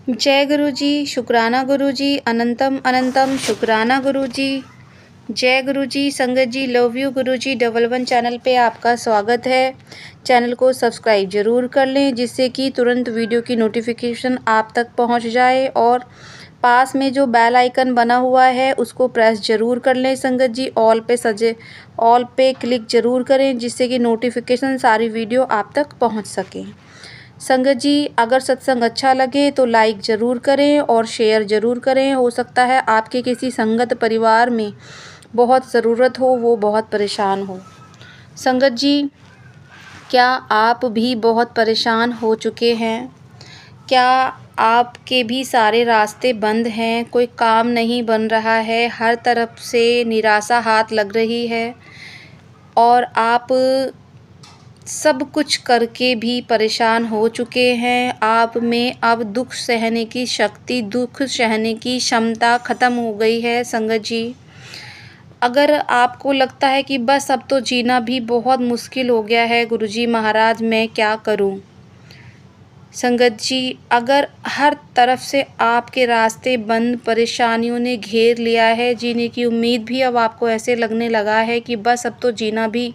जय गुरु जी, शुक्राना गुरु जी, अनंतम अनंतम शुक्राना गुरु जी। जय गुरु जी। संगत जी love you Guru ji. 11 channel पे आपका स्वागत है। चैनल को सब्सक्राइब जरूर कर लें जिससे कि तुरंत वीडियो की नोटिफिकेशन आप तक पहुंच जाए, और पास में जो बेल आइकन बना हुआ है उसको प्रेस जरूर कर लें। संगत जी ऑल पे क्लिक जरूर करें जिससे कि नोटिफिकेशन सारी वीडियो आप तक पहुँच सकें। संगत जी अगर सत्संग अच्छा लगे तो लाइक ज़रूर करें और शेयर ज़रूर करें। हो सकता है आपके किसी संगत परिवार में बहुत ज़रूरत हो, वो बहुत परेशान हो। संगत जी, क्या आप भी बहुत परेशान हो चुके हैं? क्या आपके भी सारे रास्ते बंद हैं, कोई काम नहीं बन रहा है, हर तरफ से निराशा हाथ लग रही है और आप सब कुछ करके भी परेशान हो चुके हैं? आप में अब दुख सहने की शक्ति, दुख सहने की क्षमता ख़त्म हो गई है। संगत जी अगर आपको लगता है कि बस अब तो जीना भी बहुत मुश्किल हो गया है, गुरुजी महाराज मैं क्या करूं? संगत जी अगर हर तरफ से आपके रास्ते बंद, परेशानियों ने घेर लिया है, जीने की उम्मीद भी अब आपको ऐसे लगने लगा है कि बस अब तो जीना भी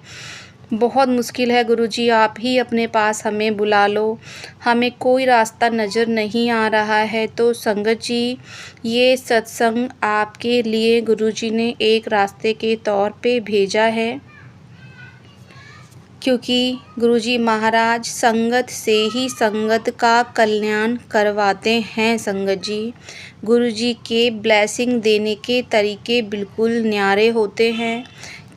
बहुत मुश्किल है, गुरुजी आप ही अपने पास हमें बुला लो, हमें कोई रास्ता नज़र नहीं आ रहा है, तो संगत जी ये सत्संग आपके लिए गुरुजी ने एक रास्ते के तौर पे भेजा है। क्योंकि गुरुजी महाराज संगत से ही संगत का कल्याण करवाते हैं। संगत जी गुरुजी के ब्लेसिंग देने के तरीके बिल्कुल न्यारे होते हैं।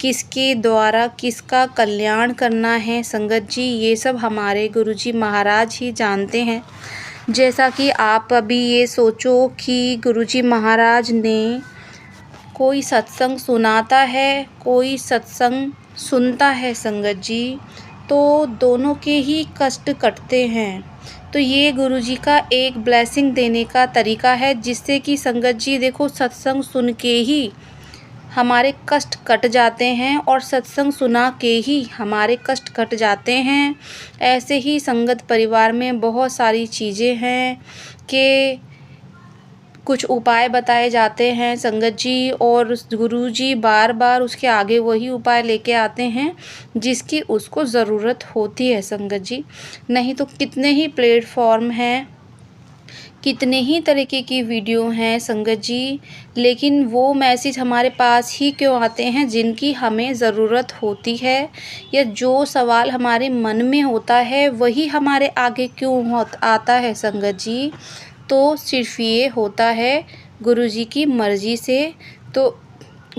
किसके द्वारा किसका कल्याण करना है संगत जी, ये सब हमारे गुरुजी महाराज ही जानते हैं। जैसा कि आप अभी ये सोचो कि गुरुजी महाराज ने कोई सत्संग सुनाता है, कोई सत्संग सुनता है संगत जी, तो दोनों के ही कष्ट कटते हैं। तो ये गुरुजी का एक ब्लेसिंग देने का तरीका है जिससे कि संगत जी देखो सत्संग सुन के ही हमारे कष्ट कट जाते हैं और सत्संग सुना के ही हमारे कष्ट कट जाते हैं। ऐसे ही संगत परिवार में बहुत सारी चीज़ें हैं कि कुछ उपाय बताए जाते हैं संगत जी, और गुरुजी बार बार उसके आगे वही उपाय लेके आते हैं जिसकी उसको ज़रूरत होती है संगत जी। नहीं तो कितने ही प्लेटफॉर्म हैं, कितने ही तरीके की वीडियो हैं संगत जी, लेकिन वो मैसेज हमारे पास ही क्यों आते हैं जिनकी हमें ज़रूरत होती है, या जो सवाल हमारे मन में होता है वही हमारे आगे क्यों आता है संगत जी। तो सिर्फ ये होता है गुरुजी की मर्ज़ी से। तो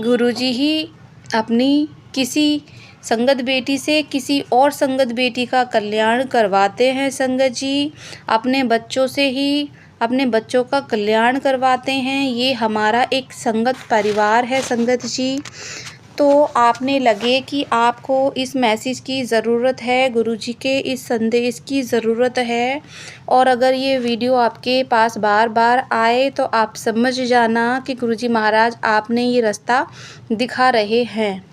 गुरुजी ही अपनी किसी संगत बेटी से किसी और संगत बेटी का कल्याण करवाते हैं संगत जी। अपने बच्चों से ही अपने बच्चों का कल्याण करवाते हैं। ये हमारा एक संगत परिवार है संगत जी। तो आपने लगे कि आपको इस मैसेज की ज़रूरत है, गुरुजी के इस संदेश की ज़रूरत है, और अगर ये वीडियो आपके पास बार बार आए तो आप समझ जाना कि गुरुजी महाराज आपने ये रास्ता दिखा रहे हैं।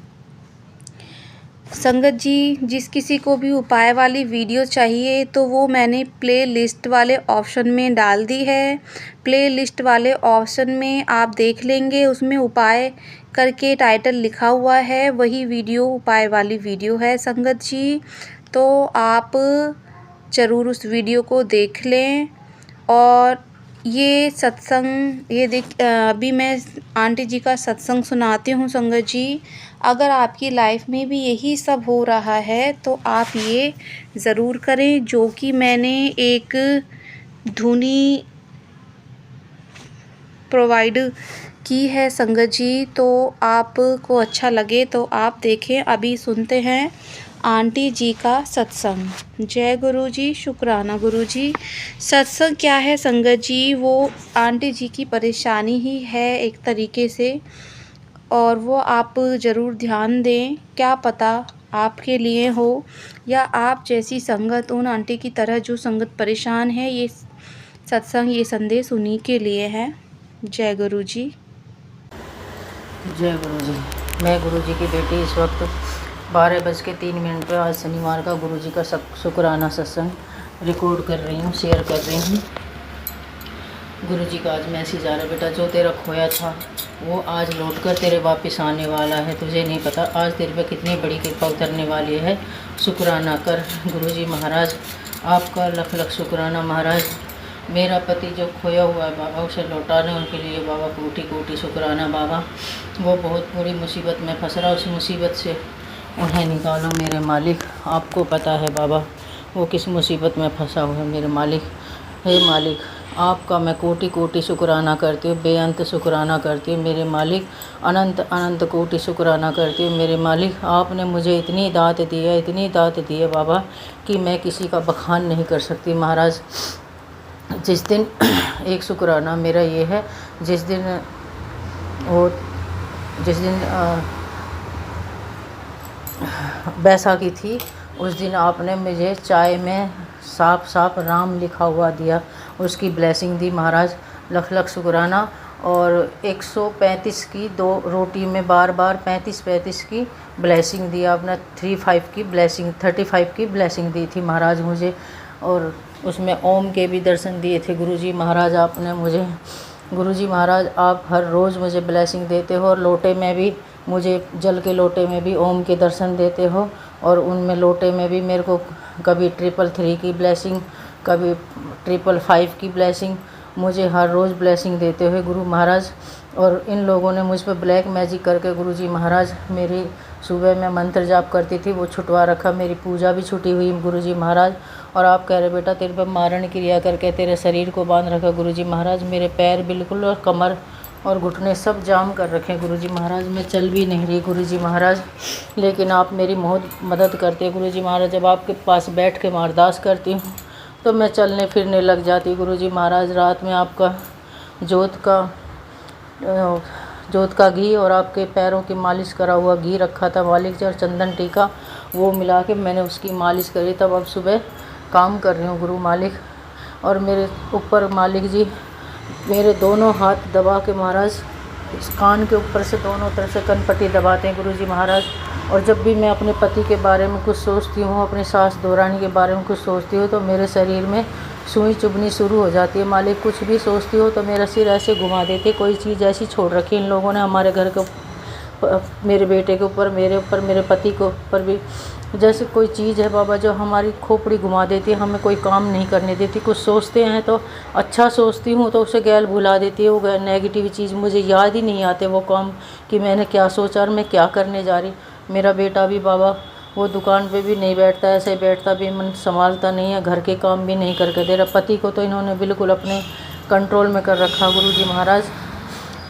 संगत जी जिस किसी को भी उपाय वाली वीडियो चाहिए तो वो मैंने प्ले लिस्ट वाले ऑप्शन में डाल दी है। प्ले लिस्ट वाले ऑप्शन में आप देख लेंगे, उसमें उपाय करके टाइटल लिखा हुआ है, वही वीडियो उपाय वाली वीडियो है संगत जी। तो आप ज़रूर उस वीडियो को देख लें। और ये सत्संग अभी मैं आंटी जी का सत्संग सुनाती हूँ संगत जी। अगर आपकी लाइफ में भी यही सब हो रहा है तो आप ये ज़रूर करें जो कि मैंने एक धुनी प्रोवाइड की है संगत जी। तो आपको अच्छा लगे तो आप देखें। अभी सुनते हैं आंटी जी का सत्संग। जय गुरु जी, शुक्राना गुरु जी। सत्संग क्या है संगत जी, वो आंटी जी की परेशानी ही है एक तरीके से, और वो आप ज़रूर ध्यान दें। क्या पता आपके लिए हो या आप जैसी संगत उन आंटी की तरह जो संगत परेशान है, ये सत्संग ये संदेश उन्हीं के लिए है। जय गुरु जी। जय गुरु जी। मैं गुरु जी की बेटी इस वक्त 12:03 पर आज शनिवार का गुरुजी का शुक्राना सत्संग रिकॉर्ड कर रही हूँ, शेयर कर रही हूँ। गुरुजी का आज मैसेज आ रहा है, बेटा जो तेरा खोया था वो आज लौट कर तेरे वापस आने वाला है। तुझे नहीं पता आज तेरे पे कितनी बड़ी कृपा उतरने वाली है। शुक्राना कर गुरुजी महाराज, आपका लख लख शुक्राना महाराज। मेरा पति जो खोया हुआ है बाबा, उसे लौटाने के लिए बाबा कोटि कोटि शुक्राना बाबा। वो बहुत बुरी मुसीबत में फंस रहा, उस मुसीबत से उन्हें निकालो मेरे मालिक। आपको पता है बाबा वो किस मुसीबत में फंसा हुआ है मेरे मालिक। हे मालिक, आपका मैं कोटि कोटि शुक्राना करती हूँ, बेअंत शुक्राना करती हूँ मेरे मालिक। अनंत अनंत कोटि शुक्राना करती हूँ मेरे मालिक। आपने मुझे इतनी दात दी है, इतनी दात दी है बाबा कि मैं किसी का बखान नहीं कर सकती महाराज। जिस दिन एक शुक्राना मेरा ये है, जिस दिन बैसाखी थी, उस दिन आपने मुझे चाय में साफ साफ राम लिखा हुआ दिया, उसकी ब्लेसिंग दी महाराज। लख लख शुक्राना। और 135 की 2 रोटी में बार बार 35 की ब्लेसिंग दी आपने। 35 की ब्लेसिंग दी थी महाराज मुझे। और उसमें ओम के भी दर्शन दिए थे गुरुजी महाराज आपने मुझे। गुरुजी महाराज आप हर रोज़ मुझे ब्लेसिंग देते हो, और लोटे में भी मुझे, जल के लोटे में भी ओम के दर्शन देते हो, और उनमें लोटे में भी मेरे को कभी 333 की ब्लेसिंग, कभी 555 की ब्लेसिंग, मुझे हर रोज़ ब्लेसिंग देते हुए गुरु महाराज। और इन लोगों ने मुझ पर ब्लैक मैजिक करके गुरुजी महाराज, मेरी सुबह में मंत्र जाप करती थी वो छुटवा रखा, मेरी पूजा भी छुटी हुई गुरुजी महाराज। और आप कह रहे बेटा तेरे पर मारण क्रिया करके तेरे शरीर को बांध रखा गुरुजी महाराज। मेरे पैर बिल्कुल और कमर और घुटने सब जाम कर रखे गुरुजी महाराज। मैं चल भी नहीं रही गुरुजी महाराज, लेकिन आप मेरी बहुत मदद करते हैं गुरुजी महाराज। जब आपके पास बैठ के मैं अरदास करती हूँ तो मैं चलने फिरने लग जाती गुरुजी महाराज। रात में आपका जोत का घी और आपके पैरों की मालिश करा हुआ घी रखा था मालिक जी, और चंदन टीका वो मिला के मैंने उसकी मालिश करी, तब अब सुबह काम कर रही हूँ गुरु मालिक। और मेरे ऊपर मालिक जी मेरे दोनों हाथ दबा के महाराज, इस कान के ऊपर से दोनों तरफ से कनपट्टी दबाते हैं गुरुजी महाराज। और जब भी मैं अपने पति के बारे में कुछ सोचती हूँ, अपनी सास दौरानी के बारे में कुछ सोचती हूँ, तो मेरे शरीर में सुई चुभनी शुरू हो जाती है मालिक। कुछ भी सोचती हो तो मेरा सिर ऐसे घुमा देते। कोई चीज़ ऐसी छोड़ रखी इन लोगों ने हमारे घर के, मेरे बेटे के ऊपर, मेरे ऊपर, मेरे पति के ऊपर भी। जैसे कोई चीज़ है बाबा जो हमारी खोपड़ी घुमा देती है, हमें कोई काम नहीं करने देती। कुछ सोचते हैं तो अच्छा सोचती हूँ तो उसे गैल भुला देती है। वो नेगेटिव चीज़ मुझे याद ही नहीं आते वो काम कि मैंने क्या सोचा और मैं क्या करने जा रही। मेरा बेटा भी बाबा वो दुकान पे भी नहीं बैठता, ऐसे बैठता भी, मन संभालता नहीं है, घर के काम भी नहीं करके दे रहा। पति को तो इन्होंने बिल्कुल अपने कंट्रोल में कर रखा गुरुजी महाराज।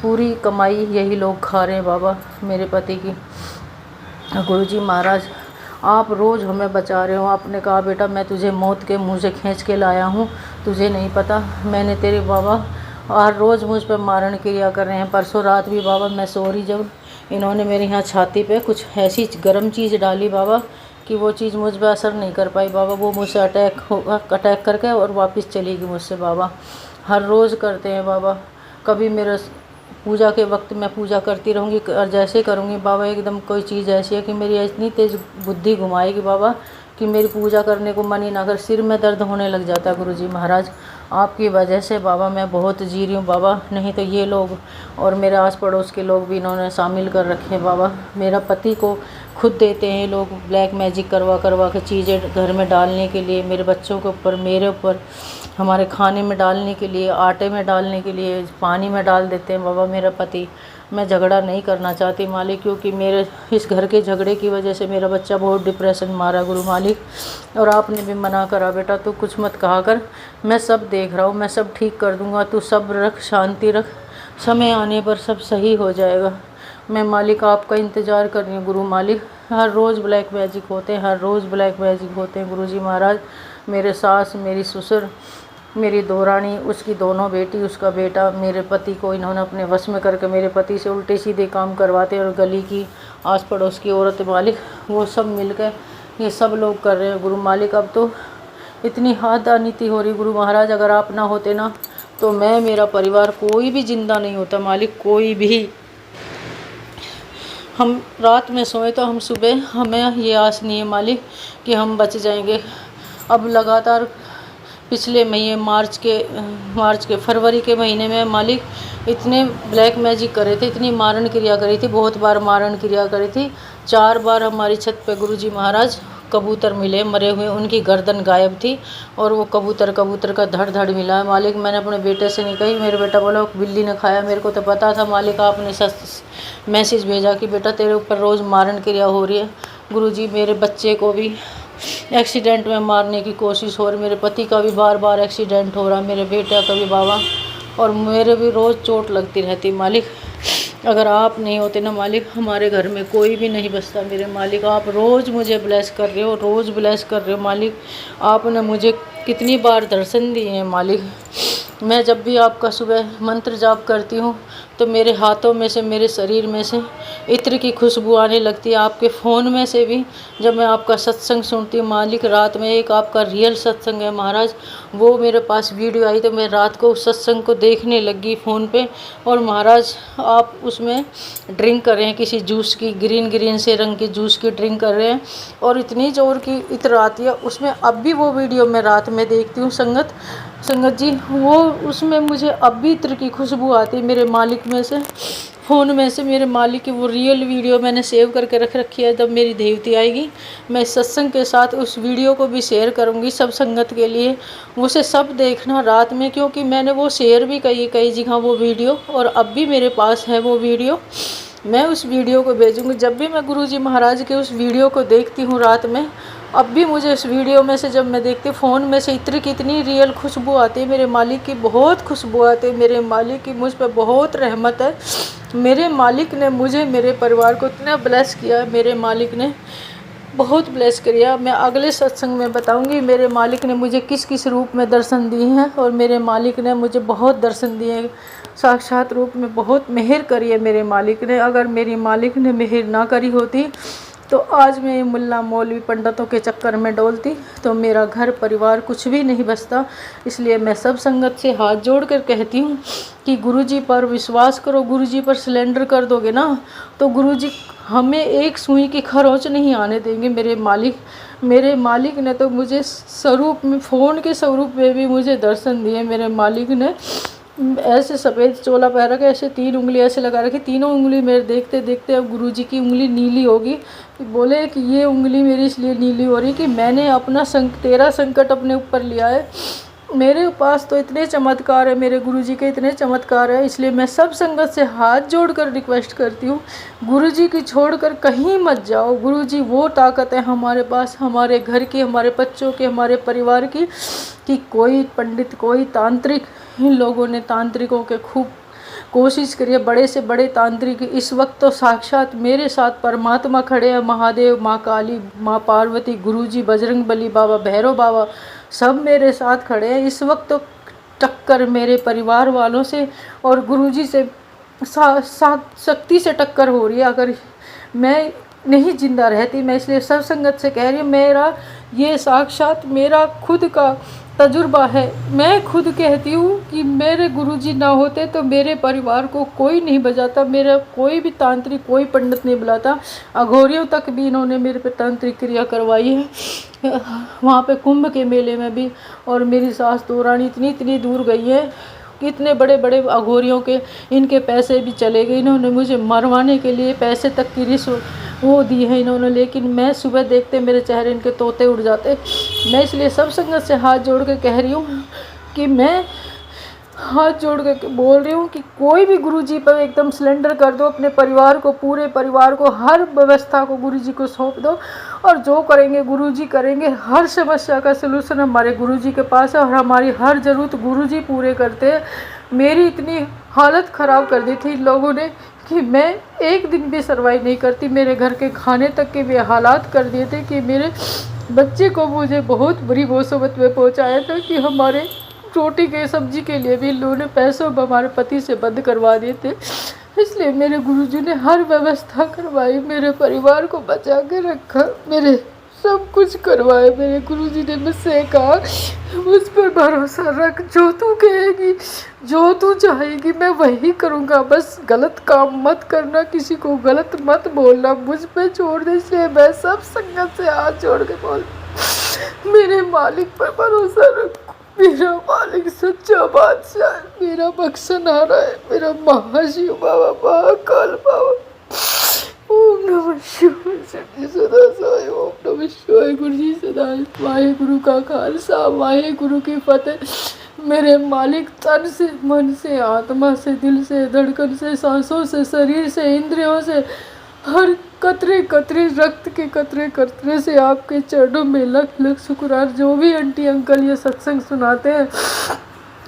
पूरी कमाई यही लोग खा रहे हैं बाबा मेरे पति की। गुरुजी महाराज आप रोज़ हमें बचा रहे हो। आपने कहा बेटा मैं तुझे मौत के मुँह से खींच के लाया हूँ, तुझे नहीं पता मैंने तेरे बाबा हर रोज़ मुझ पर मारण क्रिया कर रहे हैं। परसों रात भी बाबा मैं सो रही, जब इन्होंने मेरे यहाँ छाती पे कुछ ऐसी गर्म चीज़ डाली बाबा कि वो चीज़ मुझ पर असर नहीं कर पाई बाबा। वो मुझसे अटैक करके और वापस चली गई मुझसे बाबा। हर रोज़ करते हैं बाबा। कभी मेरा पूजा के वक्त मैं पूजा करती रहूँगी और जैसे करूँगी बाबा एकदम कोई चीज़ ऐसी है कि मेरी इतनी तेज़ बुद्धि घुमाएगी बाबा कि मेरी पूजा करने को मन ही ना कर, सिर में दर्द होने लग जाता है गुरुजी महाराज। आपकी वजह से बाबा मैं बहुत जी रही हूँ बाबा, नहीं तो ये लोग और मेरे आस पड़ोस के लोग भी इन्होंने शामिल कर रखे हैं बाबा। मेरा पति को खुद देते हैं लोग ब्लैक मैजिक करवा के चीज़ें घर में डालने के लिए, मेरे बच्चों के ऊपर, मेरे ऊपर, हमारे खाने में डालने के लिए, आटे में डालने के लिए, पानी में डाल देते हैं बाबा मेरा पति। मैं झगड़ा नहीं करना चाहती मालिक, क्योंकि मेरे इस घर के झगड़े की वजह से मेरा बच्चा बहुत डिप्रेशन मारा गुरु मालिक। और आपने भी मना करा बेटा तू कुछ मत कहा कर, मैं सब देख रहा हूँ, मैं सब ठीक कर दूँगा, तू सब्र रख, शांति रख, समय आने पर सब सही हो जाएगा। मैं मालिक आपका इंतज़ार कर रही हूँ गुरु मालिक। हर रोज़ ब्लैक मैजिक होते हैं, हर रोज़ ब्लैक मैजिक होते हैं गुरुजी महाराज। मेरे सास, मेरी ससुर, मेरी दौरानी, उसकी दोनों बेटी, उसका बेटा, मेरे पति को इन्होंने अपने वश में करके मेरे पति से उल्टे सीधे काम करवाते। और गली की आस पड़ोस की औरत मालिक वो सब मिलकर ये सब लोग कर रहे हैं गुरु मालिक। अब तो इतनी हादानीति हो रही गुरु महाराज, अगर आप ना होते ना तो मैं, मेरा परिवार, कोई भी जिंदा नहीं होता मालिक, कोई भी। हम रात में सोए तो हम सुबह, हमें ये आस नहीं है मालिक कि हम बच जाएंगे। अब लगातार पिछले महीने मार्च के फरवरी के महीने में मालिक इतने ब्लैक मैजिक करे थे, इतनी मारण क्रिया करी थी, बहुत बार मारण क्रिया करी थी। 4 बार हमारी छत पे गुरुजी महाराज कबूतर मिले मरे हुए, उनकी गर्दन गायब थी और वो कबूतर का धड़ धड़ मिला है मालिक। मैंने अपने बेटे से नहीं कही, मेरे बेटा बोला बिल्ली ने खाया। मेरे को तो पता था मालिक, आपने मैसेज भेजा कि बेटा तेरे ऊपर रोज़ मारण क्रिया हो रही है। गुरुजी मेरे बच्चे को भी एक्सीडेंट में मारने की कोशिश हो रही, मेरे पति का भी बार बार एक्सीडेंट हो रहा, मेरे बेटे का भी बाबा, और मेरे भी रोज़ चोट लगती रहती मालिक। अगर आप नहीं होते ना मालिक, हमारे घर में कोई भी नहीं बचता मेरे मालिक। आप रोज़ मुझे ब्लेस कर रहे हो, रोज़ ब्लेस कर रहे हो मालिक। आपने मुझे कितनी बार दर्शन दिए हैं मालिक। मैं जब भी आपका सुबह मंत्र जाप करती हूँ तो मेरे हाथों में से, मेरे शरीर में से इत्र की खुशबू आने लगती है। आपके फ़ोन में से भी जब मैं आपका सत्संग सुनती हूँ मालिक, रात में एक आपका रियल सत्संग है महाराज, वो मेरे पास वीडियो आई तो मैं रात को उस सत्संग को देखने लगी फ़ोन पे। और महाराज आप उसमें ड्रिंक कर रहे हैं किसी जूस की, ग्रीन से रंग की जूस की ड्रिंक कर रहे हैं और इतनी ज़ोर की इत्र आती है उसमें। अब भी वो वीडियो मैं रात में देखती हूँ संगत जी, वो उसमें मुझे अब भी इत्र की खुशबू आती है मेरे मालिक में से, फ़ोन में से। मेरे मालिक की वो रियल वीडियो मैंने सेव करके रख रखी है। जब मेरी देवती आएगी मैं सत्संग के साथ उस वीडियो को भी शेयर करूँगी सब संगत के लिए, उसे सब देखना रात में, क्योंकि मैंने वो शेयर भी कई जगह वो वीडियो, और अब भी मेरे पास है वो वीडियो। मैं उस वीडियो को भेजूँगी। जब भी मैं गुरुजी महाराज के उस वीडियो को देखती हूँ रात में, अब भी मुझे इस वीडियो में से जब मैं देखती हूँ फ़ोन में से इत्र की इतनी रियल खुशबू आती है मेरे मालिक की, बहुत खुशबू आती है मेरे मालिक की। मुझ पर बहुत रहमत है। मेरे मालिक ने मुझे, मेरे परिवार को इतना ब्लेस किया, मेरे मालिक ने बहुत ब्लेस किया। मैं अगले सत्संग में बताऊंगी मेरे मालिक ने मुझे किस किस रूप में दर्शन दिए हैं, और मेरे मालिक ने मुझे बहुत दर्शन दिए हैं, साक्षात रूप में बहुत मेहर करी है मेरे मालिक ने। अगर मेरी मालिक ने मेहर ना करी होती तो आज मैं मुल्ला मौलवी पंडितों के चक्कर में डोलती तो मेरा घर परिवार कुछ भी नहीं बचता। इसलिए मैं सब संगत से हाथ जोड़कर कहती हूँ कि गुरुजी पर विश्वास करो, गुरुजी पर सिलेंडर कर दोगे ना तो गुरुजी हमें एक सुई की खरोंच नहीं आने देंगे मेरे मालिक। मेरे मालिक ने तो मुझे स्वरूप में, फ़ोन के स्वरूप में भी मुझे दर्शन दिए मेरे मालिक ने। ऐसे सफ़ेद चोला पहन रखा, ऐसे 3 उंगली ऐसे लगा रखी, तीनों उंगली मेरे देखते देखते अब गुरुजी की उंगली नीली होगी। बोले कि ये उंगली मेरी इसलिए नीली हो रही कि मैंने अपना तेरा संकट अपने ऊपर लिया है। मेरे पास तो इतने चमत्कार है, मेरे गुरुजी के इतने चमत्कार है। इसलिए मैं सब संगत से हाथ जोड़कर रिक्वेस्ट करती हूँ, गुरुजी की छोड़कर कहीं मत जाओ। गुरुजी वो ताकत है हमारे पास, हमारे घर की, हमारे बच्चों के, हमारे परिवार की, कि कोई पंडित, कोई तांत्रिक, इन लोगों ने तांत्रिकों के खूब कोशिश करी है, बड़े से बड़े तांत्रिक। इस वक्त तो साक्षात मेरे साथ परमात्मा खड़े हैं, महादेव, माँ काली, माँ पार्वती, गुरुजी, बजरंग बली बाबा, भैरव बाबा, सब मेरे साथ खड़े हैं। इस वक्त तो टक्कर मेरे परिवार वालों से और गुरुजी से शक्ति से टक्कर हो रही है। अगर मैं नहीं जिंदा रहती, मैं इसलिए सब संगत से कह रही हूँ, मेरा ये साक्षात मेरा खुद का तजुर्बा है। मैं खुद कहती हूँ कि मेरे गुरुजी ना होते तो मेरे परिवार को कोई नहीं बचाता, मेरा कोई भी तांत्रिक, कोई पंडित नहीं बुलाता। अघोरियों तक भी इन्होंने मेरे पे तांत्रिक क्रिया करवाई है, वहाँ पे कुंभ के मेले में भी। और मेरी सास तो रानी इतनी दूर गई है, इतने बड़े बड़े अघोरियों के इनके पैसे भी चले गए। इन्होंने मुझे मरवाने के लिए पैसे तक की रिश्वत वो दी है इन्होंने, लेकिन मैं सुबह देखते मेरे चेहरे इनके तोते उड़ जाते। मैं इसलिए सब संगत से हाथ जोड़ के कह रही हूँ कि मैं हाथ जोड़ के बोल रही हूँ कि कोई भी गुरुजी पर एकदम सिलेंडर कर दो, अपने परिवार को, पूरे परिवार को, हर व्यवस्था को गुरुजी को सौंप दो, और जो करेंगे गुरुजी करेंगे। हर समस्या का सलूशन हमारे गुरुजी के पास है और हमारी हर ज़रूरत गुरुजी पूरे करते हैं। मेरी इतनी हालत ख़राब कर दी थी इन लोगों ने कि मैं एक दिन भी सर्वाइव नहीं करती। मेरे घर के खाने तक के भी हालात कर दिए थे कि मेरे बच्चे को मुझे बहुत बुरी मुसीबत में पहुँचाया था कि हमारे रोटी के सब्जी के लिए भी लोगों ने पैसों हमारे पति से बंद करवा दिए थे। इसलिए मेरे गुरुजी ने हर व्यवस्था करवाई, मेरे परिवार को बचा के रखा, मेरे सब कुछ करवाए। मेरे गुरुजी ने मुझसे कहा, मुझ पर भरोसा रख, जो तू कहेगी, जो तू चाहेगी मैं वही करूँगा, बस गलत काम मत करना, किसी को गलत मत बोलना, मुझ पे छोड़ दे। इसलिए मैं सब संगत से हाथ जोड़ के बोल, मेरे मालिक पर भरोसा रखो, मेरा मालिक सच्चा बादशाह है, मेरा बख्शनारा है, मेरा महाशिव बाबा, महाकाल बाबा। ओम नमः शिवाय सदा साई। ओम नमः शिवाय। गुरु जी सदा वाहेगुरु का खालसा वाहेगुरु की फतेह। मेरे मालिक तन से, मन से, आत्मा से, दिल से, धड़कन से, सांसों से, शरीर से, इंद्रियों से, हर कतरे कतरे, रक्त के कतरे कतरे से आपके चरणों में लख लख शुक्रान। जो भी आंटी अंकल ये सत्संग सुनाते हैं,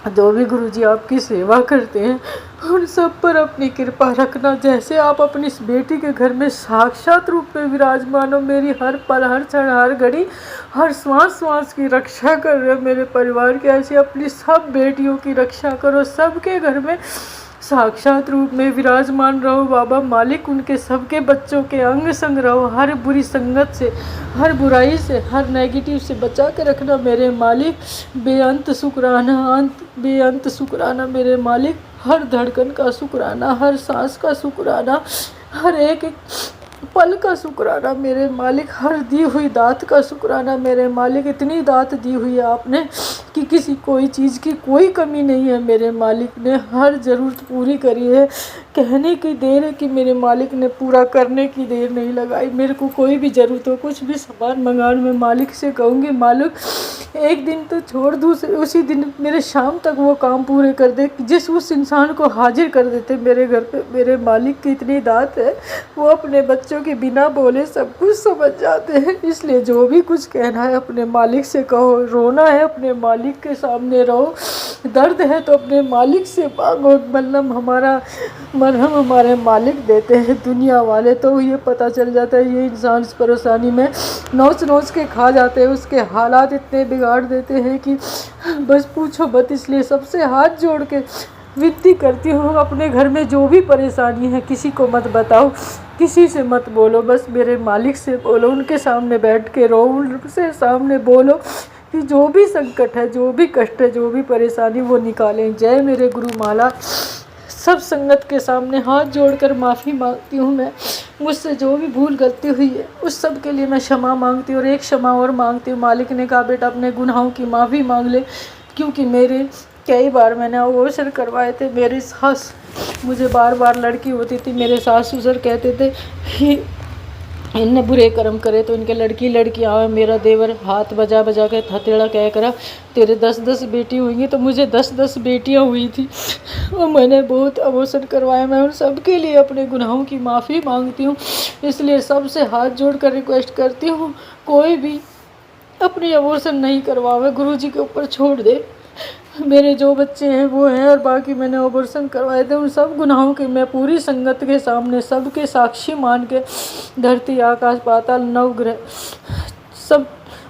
जो भी गुरुजी आपकी सेवा करते हैं, उन सब पर अपनी कृपा रखना। जैसे आप अपनी इस बेटी के घर में साक्षात रूप में विराजमान हो, मेरी हर पल, हर क्षण, हर घड़ी, हर श्वास श्वास की रक्षा कर रहे हो मेरे परिवार के, ऐसे अपनी सब बेटियों की रक्षा करो। सबके घर में साक्षात रूप में विराजमान रहो बाबा मालिक। उनके सबके बच्चों के अंग संग रहो। हर बुरी संगत से, हर बुराई से, हर नेगेटिव से बचा के रखना मेरे मालिक। बेअंत शुक्राना, बेअंत शुक्राना मेरे मालिक। हर धड़कन का शुक्राना, हर सांस का शुक्राना, हर एक एक पल का शुक्राना मेरे मालिक। हर दी हुई दात का शुक्राना मेरे मालिक। इतनी दात दी हुई है आपने कि किसी कोई चीज़ की कोई कमी नहीं है मेरे मालिक ने। हर ज़रूरत पूरी करी है। कहने की देर है कि मेरे मालिक ने पूरा करने की देर नहीं लगाई। मेरे को कोई भी ज़रूरत हो, कुछ भी सामान मंगाने में मालिक से कहूँगी, मालिक एक दिन तो छोड़ दूसरे उसी दिन मेरे शाम तक वो काम पूरे कर दे, जिस उस इंसान को हाजिर कर देते मेरे घर पे। मेरे मालिक की इतनी दात है, वो अपने बच्चों के बिना बोले सब कुछ समझ जाते हैं। इसलिए जो भी कुछ कहना है अपने मालिक से कहो, रोना है अपने मालिक के सामने रो, दर्द है तो अपने मालिक से मांगो। मरहम हमारे मालिक देते हैं। दुनिया वाले तो ये पता चल जाता है ये इंसान इस परेशानी में नोच नोच के खा जाते हैं, उसके हालात इतने बिगाड़ देते हैं कि बस पूछो मत। इसलिए सबसे हाथ जोड़ के विनती करती हूँ, अपने घर में जो भी परेशानी है किसी को मत बताओ, किसी से मत बोलो, बस मेरे मालिक से बोलो। उनके सामने बैठ के रो, उनसे सामने बोलो कि जो भी संकट है, जो भी कष्ट है, जो भी परेशानी वो निकालें। जय मेरे गुरु माला। सब संगत के सामने हाथ जोड़कर माफ़ी मांगती हूँ मैं। मुझसे जो भी भूल गलती हुई है उस सब के लिए मैं क्षमा मांगती हूँ। और एक क्षमा और मांगती हूँ। मालिक ने कहा बेटा अपने गुनाहों की माफ़ी मांग ले, क्योंकि मेरे कई बार मैंने अबॉर्शन करवाए थे। मेरी सास, मुझे बार बार लड़की होती थी, मेरे सास ससुर कहते थे कि इनने बुरे कर्म करे तो इनके लड़की लड़की आवे। मेरा देवर हाथ बजा बजा के हथेड़ा कह करा तेरे 10-10 बेटी हुई, तो मुझे 10-10 बेटियां हुई थी और मैंने बहुत अबॉर्शन करवाया। मैं उन सब के लिए अपने गुनाहों की माफ़ी मांगती हूँ। इसलिए सबसे हाथ जोड़ कर रिक्वेस्ट करती हूँ, कोई भी अपनी अबॉर्शन नहीं करवावे, गुरुजी के ऊपर छोड़ दे। मेरे जो बच्चे हैं वो हैं, और बाकी मैंने अबॉर्शन करवाए थे। उन सब गुनाहों के मैं पूरी संगत के सामने सबके साक्षी मान के, धरती आकाश पाताल नवग्रह, सब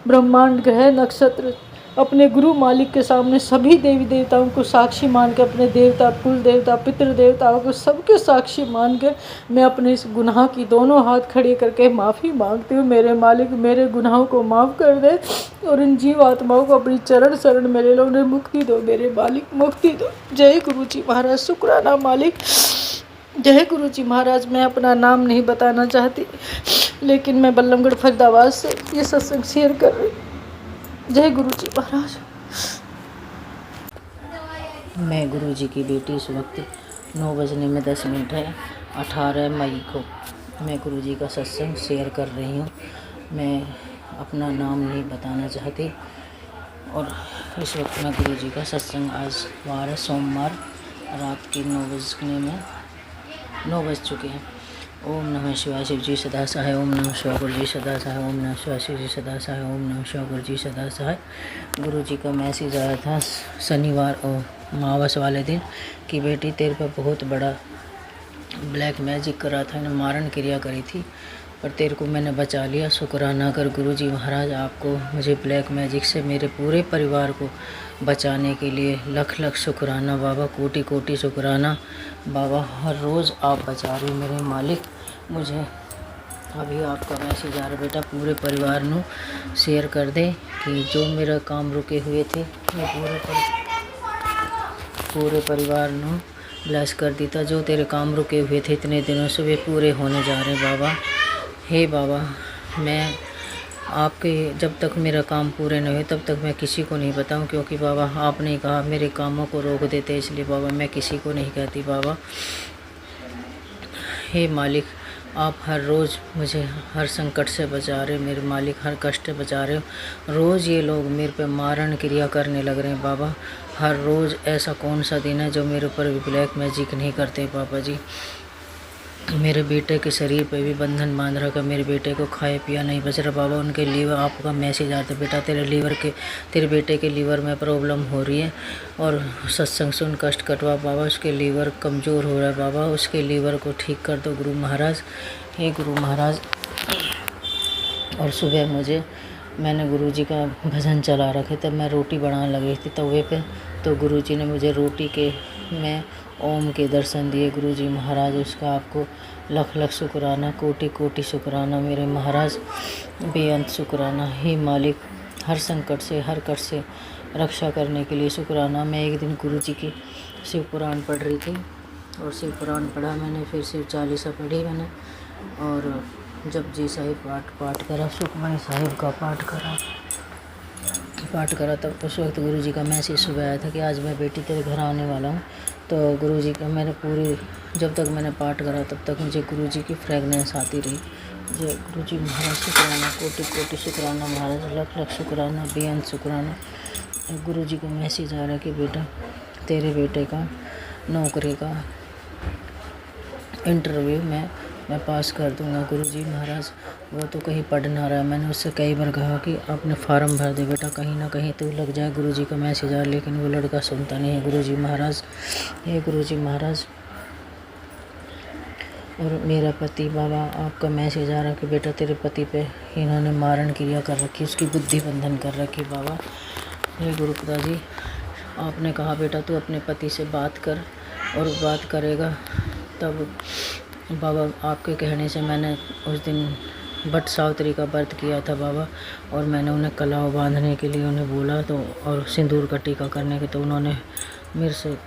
ब्रह्मांड ग्रह नक्षत्र, अपने गुरु मालिक के सामने सभी देवी देवताओं को साक्षी मान के, अपने देवता, कुल देवता, पितृ देवताओं को सबके साक्षी मान के मैं अपने इस गुनाह की दोनों हाथ खड़े करके माफ़ी मांगती हूँ। मेरे मालिक मेरे गुनाहों को माफ़ कर दे और इन जीव आत्माओं को अपनी चरण शरण में ले लो, उन्हें मुक्ति दो मेरे मालिक, मुक्ति दो। जय गुरु जी महाराज। शुक्राना मालिक। जय गुरु जी महाराज। मैं अपना नाम नहीं बताना चाहती, लेकिन मैं बल्लमगढ़ फरीदाबाद से ये सत्संग शेयर कर रही हूँ। जय गुरु जी महाराज। मैं गुरु जी की बेटी। इस वक्त 9:10 है। 18 मई को मैं गुरु जी का सत्संग शेयर कर रही हूँ। मैं अपना नाम नहीं बताना चाहती। और इस वक्त मैं गुरु जी का सत्संग, आज वार है सोमवार, रात के 9 बज चुके हैं। ओम नमः शिवाय। शिव जी सदा सहाय। ओम नमः शिवाय। गुरु जी सदा सहाय। ओम नमः शिवाय। शिव जी सदा सहाय। ओम नमः शिवाय। गुरु जी सदा सहाय। गुरु जी का मैसेज आया था शनिवार और अमावस वाले दिन कि बेटी तेरे पर बहुत बड़ा ब्लैक मैजिक करा था, इन्हें मारण क्रिया करी थी, पर तेरे को मैंने बचा लिया। शुक्राना कर गुरु जी महाराज आपको, मुझे ब्लैक मैजिक से मेरे पूरे परिवार को बचाने के लिए लख लख शुक्राना बाबा, कोटि कोटि शुक्राना बाबा। हर रोज़ आप बचा रहे हो मेरे मालिक मुझे। अभी आपका मैसेज आ रहा बेटा, पूरे परिवार ਨੂੰ शेयर कर दे कि जो मेरा काम रुके हुए थे मैं पूरे परिवार ਨੂੰ ब्लेस कर देता। जो तेरे काम रुके हुए थे इतने दिनों से वे पूरे होने जा रहे बाबा। हे बाबा, मैं आपके जब तक मेरा काम पूरे नहीं हुए तब तक मैं किसी को नहीं बताऊं, क्योंकि बाबा आपने कहा मेरे कामों को रोक देते, इसलिए बाबा मैं किसी को नहीं कहती बाबा। हे मालिक, आप हर रोज़ मुझे हर संकट से बचा रहे हो मेरे मालिक, हर कष्ट से बचा रहे हो। रोज़ ये लोग मेरे पे मारण क्रिया करने लग रहे हैं बाबा। हर रोज़ ऐसा कौन सा दिन है जो मेरे ऊपर भी ब्लैक मैजिक नहीं करते बाबा जी। मेरे बेटे के शरीर पे भी बंधन बांध रखा, मेरे बेटे को खाए पिया नहीं बच रहा बाबा। उनके लीवर, आपका मैसेज आता है बेटा तेरे बेटे के लीवर में प्रॉब्लम हो रही है और सत्संग सुन कष्ट कटवा बाबा, उसके लीवर कमज़ोर हो रहा है बाबा, उसके लीवर को ठीक कर दो गुरु महाराज। हे गुरु महाराज, और सुबह मैंने गुरुजी का भजन चला रखे, तब मैं रोटी बनाने लगी थी तवे पे, तो गुरुजी ने मुझे रोटी के में ओम के दर्शन दिए। गुरुजी महाराज, उसका आपको लख लख शुक्राना, कोटि कोटि शुक्राना मेरे महाराज, बेअंत शुक्राना। हे मालिक, हर संकट से हर कष्ट से रक्षा करने के लिए शुक्राना। मैं एक दिन गुरुजी की शिव पुराण पढ़ रही थी और शिव पुराण पढ़ा मैंने, फिर शिव चालीसा पढ़ी मैंने, और जब जी साहिब पाठ करा, सुखमनी साहिब का पाठ करा, तब उस वक्त गुरुजी का मैसेज सुबह आया था कि आज मैं बेटी तेरे घर आने वाला हूँ। तो गुरुजी का जब तक मैंने पाठ करा तब तक मुझे गुरुजी की फ्रेगनेंस आती रही। जय गुरुजी महाराज, शुक्राना, कोटि कोटि शुक्राना महाराज, लख लख शुक्राना, बेअंत शुक्राना। गुरुजी का मैसेज आ रहा है कि बेटा तेरे बेटे का नौकरी का इंटरव्यू मैं पास कर दूंगा। गुरुजी महाराज, वो तो कहीं पढ़ ना रहा है, मैंने उससे कई बार कहा कि अपने फार्म भर दे बेटा, कहीं ना कहीं तो लग जाए। गुरुजी का मैसेज आ, लेकिन वो लड़का सुनता नहीं है गुरुजी महाराज। हे गुरुजी महाराज, और मेरा पति बाबा, आपका मैसेज आ रहा कि बेटा तेरे पति पे इन्होंने मारण क्रिया कर रखी, उसकी बुद्धि बंधन कर रखी बाबा। हे गुरु पिताजी, आपने कहा बेटा तू अपने पति से बात कर, और बात करेगा तब बाबा, आपके कहने से मैंने उस दिन बट सावित्री का व्रत किया था बाबा, और मैंने उन्हें कलाव बांधने के लिए उन्हें बोला तो, और सिंदूर का टीका करने के, तो उन्होंने मेरे से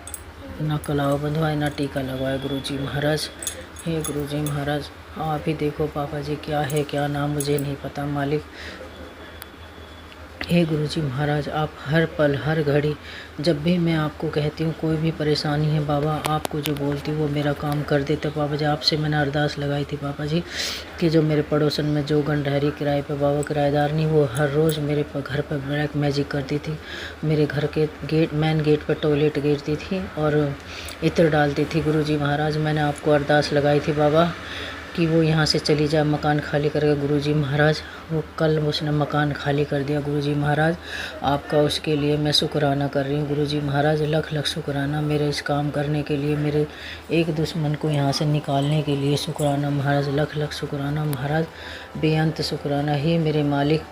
ना कलाव बंधवाए ना टीका लगवाया गुरुजी महाराज। हे गुरुजी महाराज, आप ही देखो पापा जी क्या है क्या नाम मुझे नहीं पता मालिक। हे गुरुजी महाराज, आप हर पल हर घड़ी जब भी मैं आपको कहती हूँ कोई भी परेशानी है बाबा, आपको जो बोलती हूँ वो मेरा काम कर देते पापा जी। आपसे मैंने अरदास लगाई थी पापा जी कि जो मेरे पड़ोसन में जो गंडहरी किराए पे बाबा, किराएदार नहीं, वो हर रोज़ मेरे घर पर ब्लैक मैजिक करती थी। मेरे घर के मेन गेट पर टॉयलेट गिरती थी और इत्र डालती थी। गुरुजी महाराज, मैंने आपको अरदास लगाई थी बाबा कि वो यहाँ से चली जाए, मकान खाली करके। गुरुजी महाराज, वो कल उसने मकान खाली कर दिया गुरुजी महाराज। आपका उसके लिए मैं शुक्राना कर रही हूँ गुरुजी महाराज, लख लख शुक्राना मेरे इस काम करने के लिए, मेरे एक दुश्मन को यहाँ से निकालने के लिए शुक्राना महाराज, लख लख शुक्राना महाराज, बेअंत शुक्राना। हे मेरे मालिक,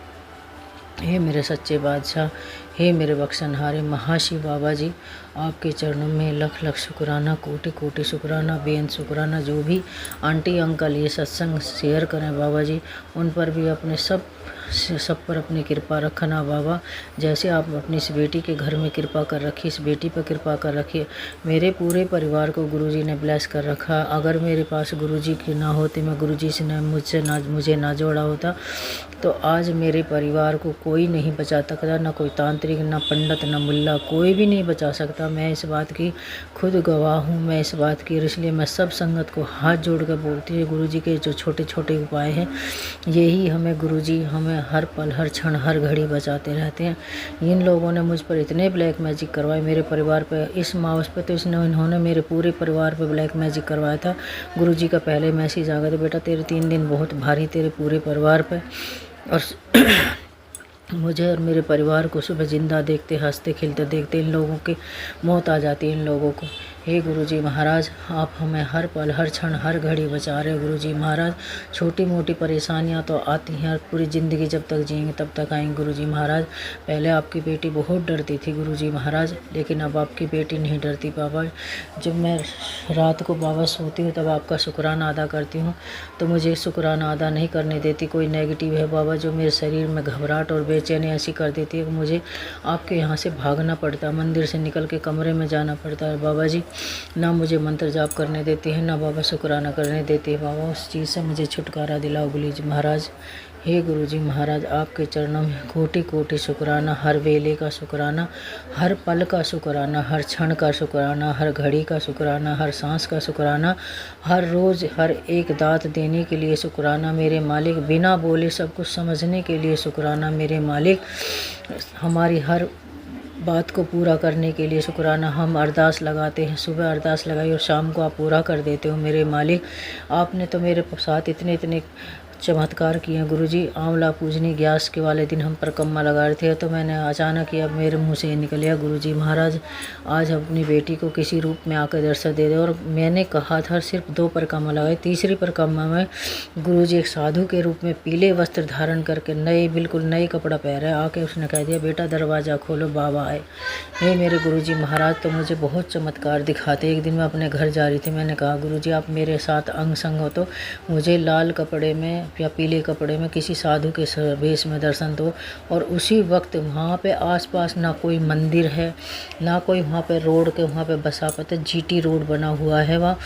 हे मेरे सच्चे बादशाह, हे मेरे बख्शनहारे महाशिव बाबा जी, आपके चरणों में लख लख शुक्राना, कोटि कोटि शुक्राना, बेअंत शुक्राना। जो भी आंटी अंकल ये सत्संग शेयर करें बाबा जी, उन पर भी अपने सब पर अपनी कृपा रखना बाबा। जैसे आप अपनी इस बेटी के घर में कृपा कर रखी, इस बेटी पर कृपा कर रखी, मेरे पूरे परिवार को गुरुजी ने ब्लेस कर रखा। अगर मेरे पास गुरुजी की ना होती, मैं गुरुजी से मुझे ना जोड़ा होता, तो आज मेरे परिवार को कोई नहीं बचा सकता, ना कोई तांत्रिक, ना पंडित, ना मुल्ला, कोई भी नहीं बचा सकता। मैं इस बात की खुद गवाह हूँ, मैं इस बात की, इसलिए मैं सब संगत को हाथ जोड़ कर बोलती हूँ, गुरुजी के जो छोटे छोटे उपाय हैं यही हमें गुरुजी हमें हर पल हर क्षण हर घड़ी बचाते रहते हैं। इन लोगों ने मुझ पर इतने ब्लैक मैजिक करवाए, मेरे परिवार पर, इस माउस पर तो इन्होंने मेरे पूरे परिवार पर ब्लैक मैजिक करवाया था। गुरुजी का पहले मैसेज आ गया था, बेटा तेरे 3 दिन बहुत भारी तेरे पूरे परिवार पर, और मुझे और मेरे परिवार को सुबह जिंदा देखते, हंसते खिलते देखते इन लोगों की मौत आ जाती है इन लोगों को। हे गुरुजी महाराज, आप हमें हर पल हर क्षण हर घड़ी बचा रहे हो गुरुजी महाराज। छोटी मोटी परेशानियां तो आती हैं, पूरी ज़िंदगी जब तक जिएंगे तब तक आएंगे गुरुजी महाराज। पहले आपकी बेटी बहुत डरती थी गुरुजी महाराज, लेकिन अब आपकी बेटी नहीं डरती बाबा। जब मैं रात को बाबा सोती हूँ तब आपका शुक्राना अदा करती हूँ, तो मुझे शुक्राना अदा नहीं करने देती कोई नेगेटिव है बाबा, जो मेरे शरीर में घबराहट और बेचैनी ऐसी कर देती है कि मुझे आपके यहाँ से भागना पड़ता है, मंदिर से निकल के कमरे में जाना पड़ता है बाबा जी। ना मुझे मंत्र जाप करने देते हैं, ना बाबा शुक्राना करने देते हैं। बाबा उस चीज़ से मुझे छुटकारा दिलाओ गुरुजी महाराज। हे गुरुजी महाराज, आपके चरणों में कोटि कोटि शुक्राना, हर वेले का शुक्राना, हर पल का शुक्राना, हर क्षण का शुक्राना, हर घड़ी का शुक्राना, हर सांस का शुक्राना, हर रोज़ हर एक दात देने के लिए शुक्राना मेरे मालिक, बिना बोले सब कुछ समझने के लिए शुक्राना मेरे मालिक, हमारी हर बात को पूरा करने के लिए शुक्राना। हम अरदास लगाते हैं, सुबह अरदास लगाई और शाम को आप पूरा कर देते हो मेरे मालिक। आपने तो मेरे साथ इतने इतने चमत्कार किए हैं गुरुजी। आंवला पूजनी ग्यास के वाले दिन हम परिक्रमा लगा रहे थे तो मैंने अचानक ही अब मेरे मुंह से निकल गया, गुरुजी महाराज आज अपनी बेटी को किसी रूप में आकर दर्शन दे दे। और मैंने कहा था सिर्फ 2 परिक्रमा लगाई, तीसरी परिक्रमा में गुरुजी एक साधु के रूप में पीले वस्त्र धारण करके नए बिल्कुल नए कपड़ा पहने आके उसने कह दिया बेटा दरवाज़ा खोलो बाबा आए। हे मेरे गुरुजी महाराज तो मुझे बहुत चमत्कार दिखाते। एक दिन मैं अपने घर जा रही थी, मैंने कहा गुरुजी आप मेरे साथ अंग संग हो तो मुझे लाल कपड़े में या पीले कपड़े में किसी साधु के वेश में दर्शन दो। और उसी वक्त वहाँ पे आसपास ना कोई मंदिर है, ना कोई वहाँ पे रोड के वहाँ पे बसा पता जीटी रोड बना हुआ है। वहाँ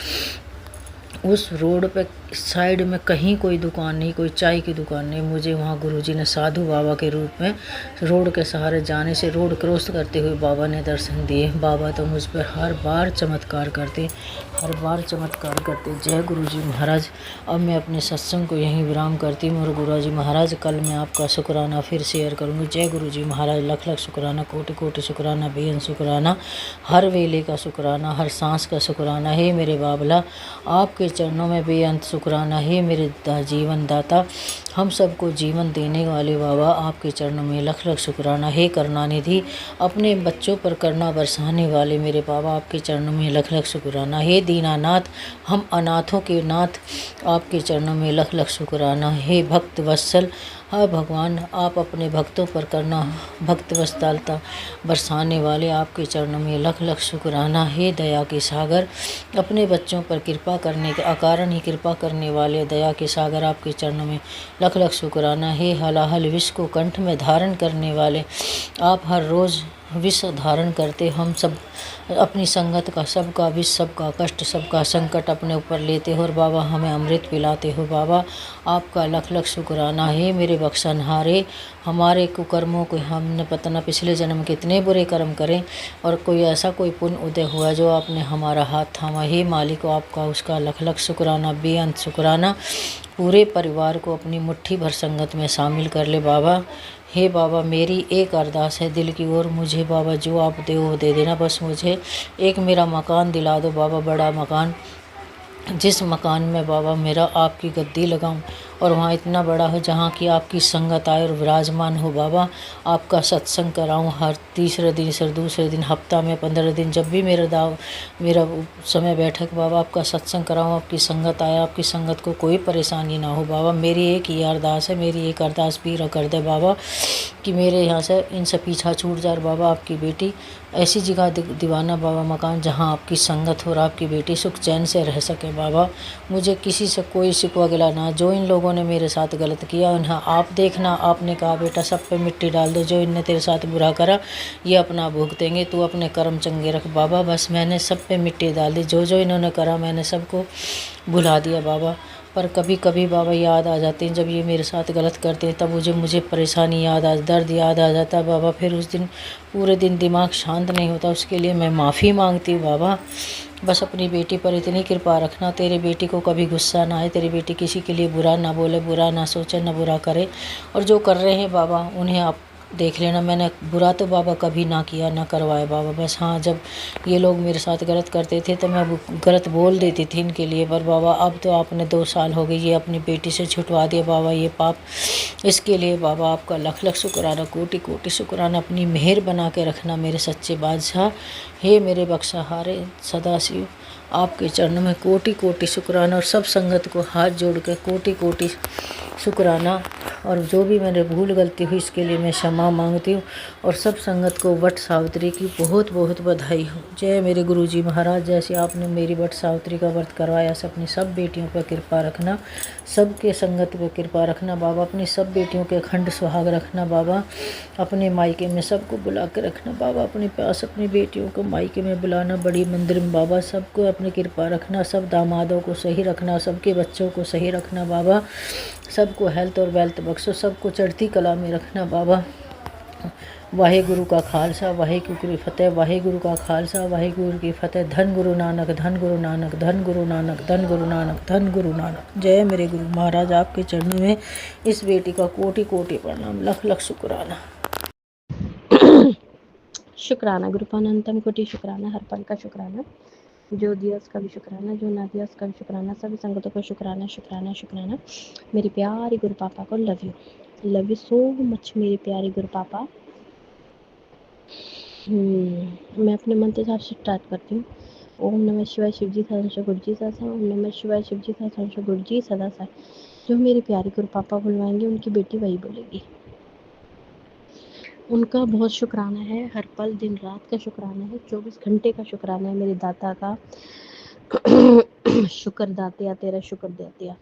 उस रोड पे साइड में कहीं कोई दुकान नहीं, कोई चाय की दुकान नहीं। मुझे वहाँ गुरुजी ने साधु बाबा के रूप में रोड के सहारे जाने से रोड क्रॉस करते हुए बाबा ने दर्शन दिए। बाबा तो मुझ पर हर बार चमत्कार करते, हर बार चमत्कार करते। जय गुरुजी महाराज। अब मैं अपने सत्संग को यहीं विराम करती हूँ और गुरुजी महाराज कल मैं आपका शुक्राना फिर शेयर करूँगी। जय गुरुजी महाराज। लख लख शुक्राना, कोटि कोटि शुक्राना, बेअंत शुक्राना, हर वेले का शुक्राना, हर सांस का शुक्राना। हे मेरे बाबला आपके चरणों में बेअंत शुक्राना। हे मेरे जीवन दाता, हम सबको जीवन देने वाले बाबा आपके चरणों में लख लख शुक्राना। हे करुणानिधि, अपने बच्चों पर करुणा बरसाने वाले मेरे बाबा आपके चरणों में लख लख शुक्राना। हे दीनानाथ, हम अनाथों के नाथ आपके चरणों में लख लख शुक्राना। हे भक्त वत्सल, हाँ भगवान आप अपने भक्तों पर करना भक्त वत्सलता बरसाने वाले आपके चरणों में लख लख शुक्राना। हे दया के सागर, अपने बच्चों पर कृपा करने के अकारण ही कृपा करने वाले दया के सागर आपके चरणों में लख लख शुक्राना। हे हलाहल विष को कंठ में धारण करने वाले, आप हर रोज़ विष धारण करते, हम सब अपनी संगत का सबका विष सबका कष्ट सबका संकट अपने ऊपर लेते हो और बाबा हमें अमृत पिलाते हो। बाबा आपका लख लख शुक्राना। हे मेरे बख्शनहारे, हमारे कुकर्मों को हमने पता न पिछले जन्म कितने बुरे कर्म करें और कोई ऐसा कोई पुण्य उदय हुआ जो आपने हमारा हाथ थामा। हे मालिक आपका उसका लख लख शुक्राना, बेअंत शुक्राना। पूरे परिवार को अपनी मुट्ठी भर संगत में शामिल कर ले बाबा। हे बाबा मेरी एक अरदास है दिल की ओर, मुझे बाबा जो आप दे वो दे देना, बस मुझे एक मेरा मकान दिला दो बाबा, बड़ा मकान, जिस मकान में बाबा मेरा आपकी गद्दी लगाऊं और वहाँ इतना बड़ा हो जहाँ की आपकी संगत आए और विराजमान हो बाबा। आपका सत्संग कराऊं हर तीसरे दिन सर दूसरे दिन, हफ्ता में 15 दिन, जब भी मेरा समय बैठक बाबा आपका सत्संग कराऊं, आपकी संगत आए, आपकी संगत को कोई परेशानी ना हो बाबा। मेरी एक ही अरदास है, मेरी एक अरदास पूरा कर दे बाबा कि मेरे यहाँ से इनसे पीछा छूट जाए बाबा। आपकी बेटी ऐसी जगह दीवाना बाबा मकान जहाँ आपकी संगत हो और आपकी बेटी सुख चैन से रह सके बाबा। मुझे किसी से कोई शिकवा गिला ना, जो इन लोगों ने मेरे साथ गलत किया उन्हें आप देखना। आपने कहा बेटा सब पे मिट्टी डाल दो, जो इनने तेरे साथ बुरा करा ये अपना भुगतेंगे, तू अपने कर्म चंगे रख बाबा। बस मैंने सब पे मिट्टी डाल दी, जो जो इन्होंने करा मैंने सबको भुला दिया बाबा। पर कभी कभी बाबा याद आ जाते हैं, जब ये मेरे साथ गलत करते हैं तब मुझे परेशानी याद आ, दर्द याद आ जाता है बाबा। फिर उस दिन पूरे दिन दिमाग शांत नहीं होता, उसके लिए मैं माफ़ी मांगती हूँ बाबा। बस अपनी बेटी पर इतनी कृपा रखना, तेरी बेटी को कभी गुस्सा ना आए, तेरी बेटी किसी के लिए बुरा ना बोले, बुरा ना सोचे, ना बुरा करे। और जो कर रहे हैं बाबा उन्हें आप देख लेना। मैंने बुरा तो बाबा कभी ना किया ना करवाया बाबा। बस हाँ, जब ये लोग मेरे साथ गलत करते थे तो मैं गलत बोल देती थी इनके लिए, पर बाबा अब तो आपने 2 साल हो गए ये अपनी बेटी से छुटवा दिया बाबा ये पाप। इसके लिए बाबा आपका लख लख शुक्राना, कोटि कोटि शुक्राना। अपनी मेहर बना के रखना मेरे सच्चे बादशाह। हे मेरे बख्शाहारे सदाशिव, आपके चरणों में कोटि कोटि शुक्राना। और सब संगत को हाथ जोड़ के कोटि कोटि शुक्राना और जो भी मैंने भूल गलती हुई इसके लिए मैं क्षमा मांगती हूँ। और सब संगत को वट सावित्री की बहुत बहुत बधाई हो। जय मेरे गुरुजी महाराज, जैसे आपने मेरी वट सावित्री का व्रत करवाया, सब अपनी सब बेटियों पर कृपा रखना, सबके संगत पर कृपा रखना बाबा, अपनी सब बेटियों के अखंड सुहाग रखना बाबा, अपने मायके में सबको बुला के रखना बाबा, अपने पास अपनी बेटियों को मायके में बुलाना, बड़ी मंदिर में बाबा, सबको अपनी कृपा रखना, सब दामादों को सही रखना, सबके बच्चों को सही रखना बाबा, सबको हेल्थ और वेल्थ बख्शो, सबको चढ़ती कला में रखना बाबा। वाहेगुरु का खालसा, वाहेगुरु की फतेह, वाहेगुरु का खालसा, वाहेगुरु की फतेह। धन गुरु नानक, धन गुरु नानक, धन गुरु नानक, धन गुरु नानक, धन गुरु नानक। जय मेरे गुरु महाराज, आपके चरणों में इस बेटी का कोटि कोटि प्रणाम, लख लख शुक्राना। शुक्राना गुरुपानंतम कोटि शुक्राना, हर पल का शुक्राना, जो दिया उसका भी शुक्राना, जो ना दिया उसका भी शुक्राना, सभी संगतों को शुक्राना शुक्राना शुक्राना। मेरे प्यारे गुरु पापा को लव यू सो मच मेरे प्यारे गुरु पापा। मैं अपने मंत्र साहब से स्टार्ट करती हूँ। ओम नमः शिवाय, शिव जी सदा गुरु जी सदा। ओम नमः शिवाय, शिव जी सदा गुरु जी सदा। जो मेरे प्यारे गुरु पापा बुलवाएंगे उनकी बेटी वही बोलेगी। उनका बहुत शुक्राना है, हर पल दिन रात का शुक्राना है, 24 घंटे का शुक्राना है मेरे दाता का। शुक्र दातिया, तेरा शुक्र दातिया।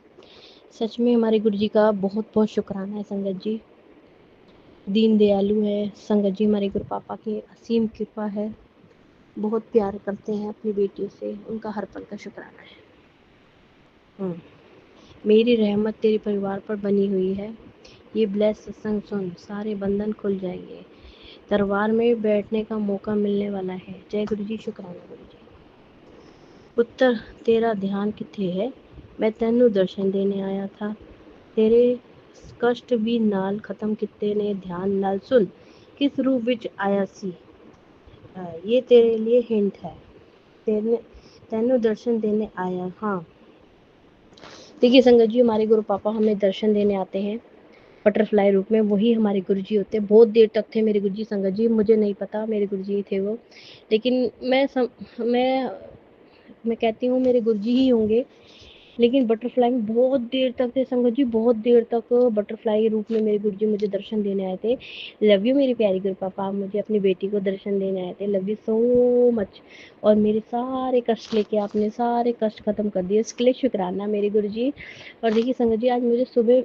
सच में हमारे गुरु जी का बहुत बहुत शुक्राना है संगत जी। दीन दयालु है संगत जी, हमारे गुरु पापा की असीम कृपा है, बहुत प्यार करते हैं अपनी बेटियों से, उनका हर पल का शुक्राना है। मेरी रहमत तेरे परिवार पर बनी हुई है। ये ब्लेस सत्संग सुन, सारे बंधन खुल जाएंगे, दरबार में बैठने का मौका मिलने वाला है। जय गुरु जी, शुक्राना गुरु जी। पुत्र तेरा ध्यान किथे है, मैं तेनू दर्शन देने आया था। तेरे कष्ट भी नाल खत्म किते ने, ध्यान नाल सुन किस रूप विच आया सी। ये तेरे लिए हिंट है, तेनू दर्शन देने आया। हाँ देखिए संगत जी, हमारे गुरु पापा हमें दर्शन देने आते हैं बटरफ्लाई रूप में, वही हमारे गुरुजी होते हैं। बहुत देर तक थे मेरे गुरुजी संगत जी, मुझे नहीं पता मेरे गुरुजी थे वो, लेकिन मैं कहती हूँ मेरे गुरुजी ही होंगे। लेकिन बटरफ्लाई में बहुत देर तक थे संगत जी, बहुत देर तक बटरफ्लाई रूप में मेरे गुरुजी मुझे दर्शन देने आए थे। लव यू मेरी प्यारी गुरु पापा, आप मुझे अपनी बेटी को दर्शन देने आए थे, लव यू सो मच। और मेरे सारे कष्ट लेके आपने सारे कष्ट खत्म कर दिए, इसके लिए शुक्राना मेरे गुरुजी। और देखिए संगत जी, आज मुझे सुबह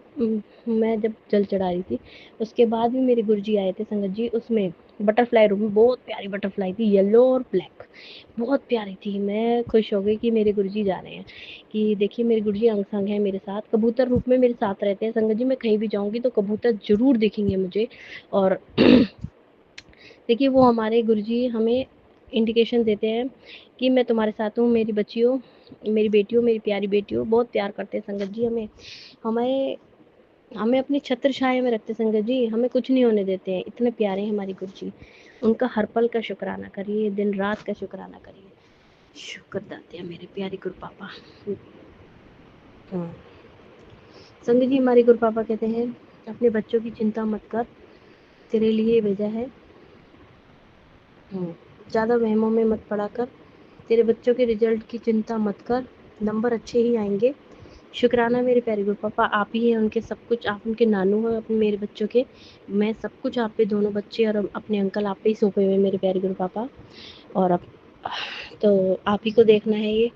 मैं जब जल चढ़ा रही थी उसके बाद भी मेरे गुरुजी आए थे संगत जी, उसमें बटरफ्लाई रूप में बहुत प्यारी बटरफ्लाई थी, येलो और ब्लैक, बहुत प्यारी थी। मैं खुश हो गई कि मेरे गुरुजी जा रहे हैं, कि देखिए मेरे गुरुजी अंग संग है मेरे साथ, कबूतर रूप में मेरे साथ रहते हैं संगत जी। मैं कहीं भी जाऊंगी तो कबूतर जरूर दिखेंगे मुझे। और देखिए वो हमारे गुरुजी हमें इंडिकेशन देते हैं कि मैं तुम्हारे साथ हूँ मेरी बच्चियों, मेरी बेटियों, मेरी प्यारी बेटियों। बहुत प्यार करते हैं संगत जी हमें, हमें अपनी छत्र छाया में रखते संगत जी, हमें कुछ नहीं होने देते हैं, इतने प्यारे हैं हमारे गुरुजी। उनका हर पल का शुक्राना करिए, दिन रात का शुक्राना करिए। शुक्र दाते हैं मेरे प्यारे गुरु पापा। संगत जी, हमारे गुरु पापा कहते हैं अपने बच्चों की चिंता मत कर, तेरे लिए भेजा है। ज़्यादा वहमों में मत पड़ा कर, तेरे बच्चों के रिजल्ट की चिंता मत कर, नंबर अच्छे ही आएंगे। शुक्राना मेरे प्यारे गुरु पापा, आप ही हैं उनके सब कुछ, आप उनके नानू हैं अपने मेरे बच्चों के। मैं सब कुछ आप पे, दोनों बच्चे और अपने अंकल आप पे ही सौंपे हुए मेरे प्यारे गुरु पापा। और अब तो आप ही को देखना है ये।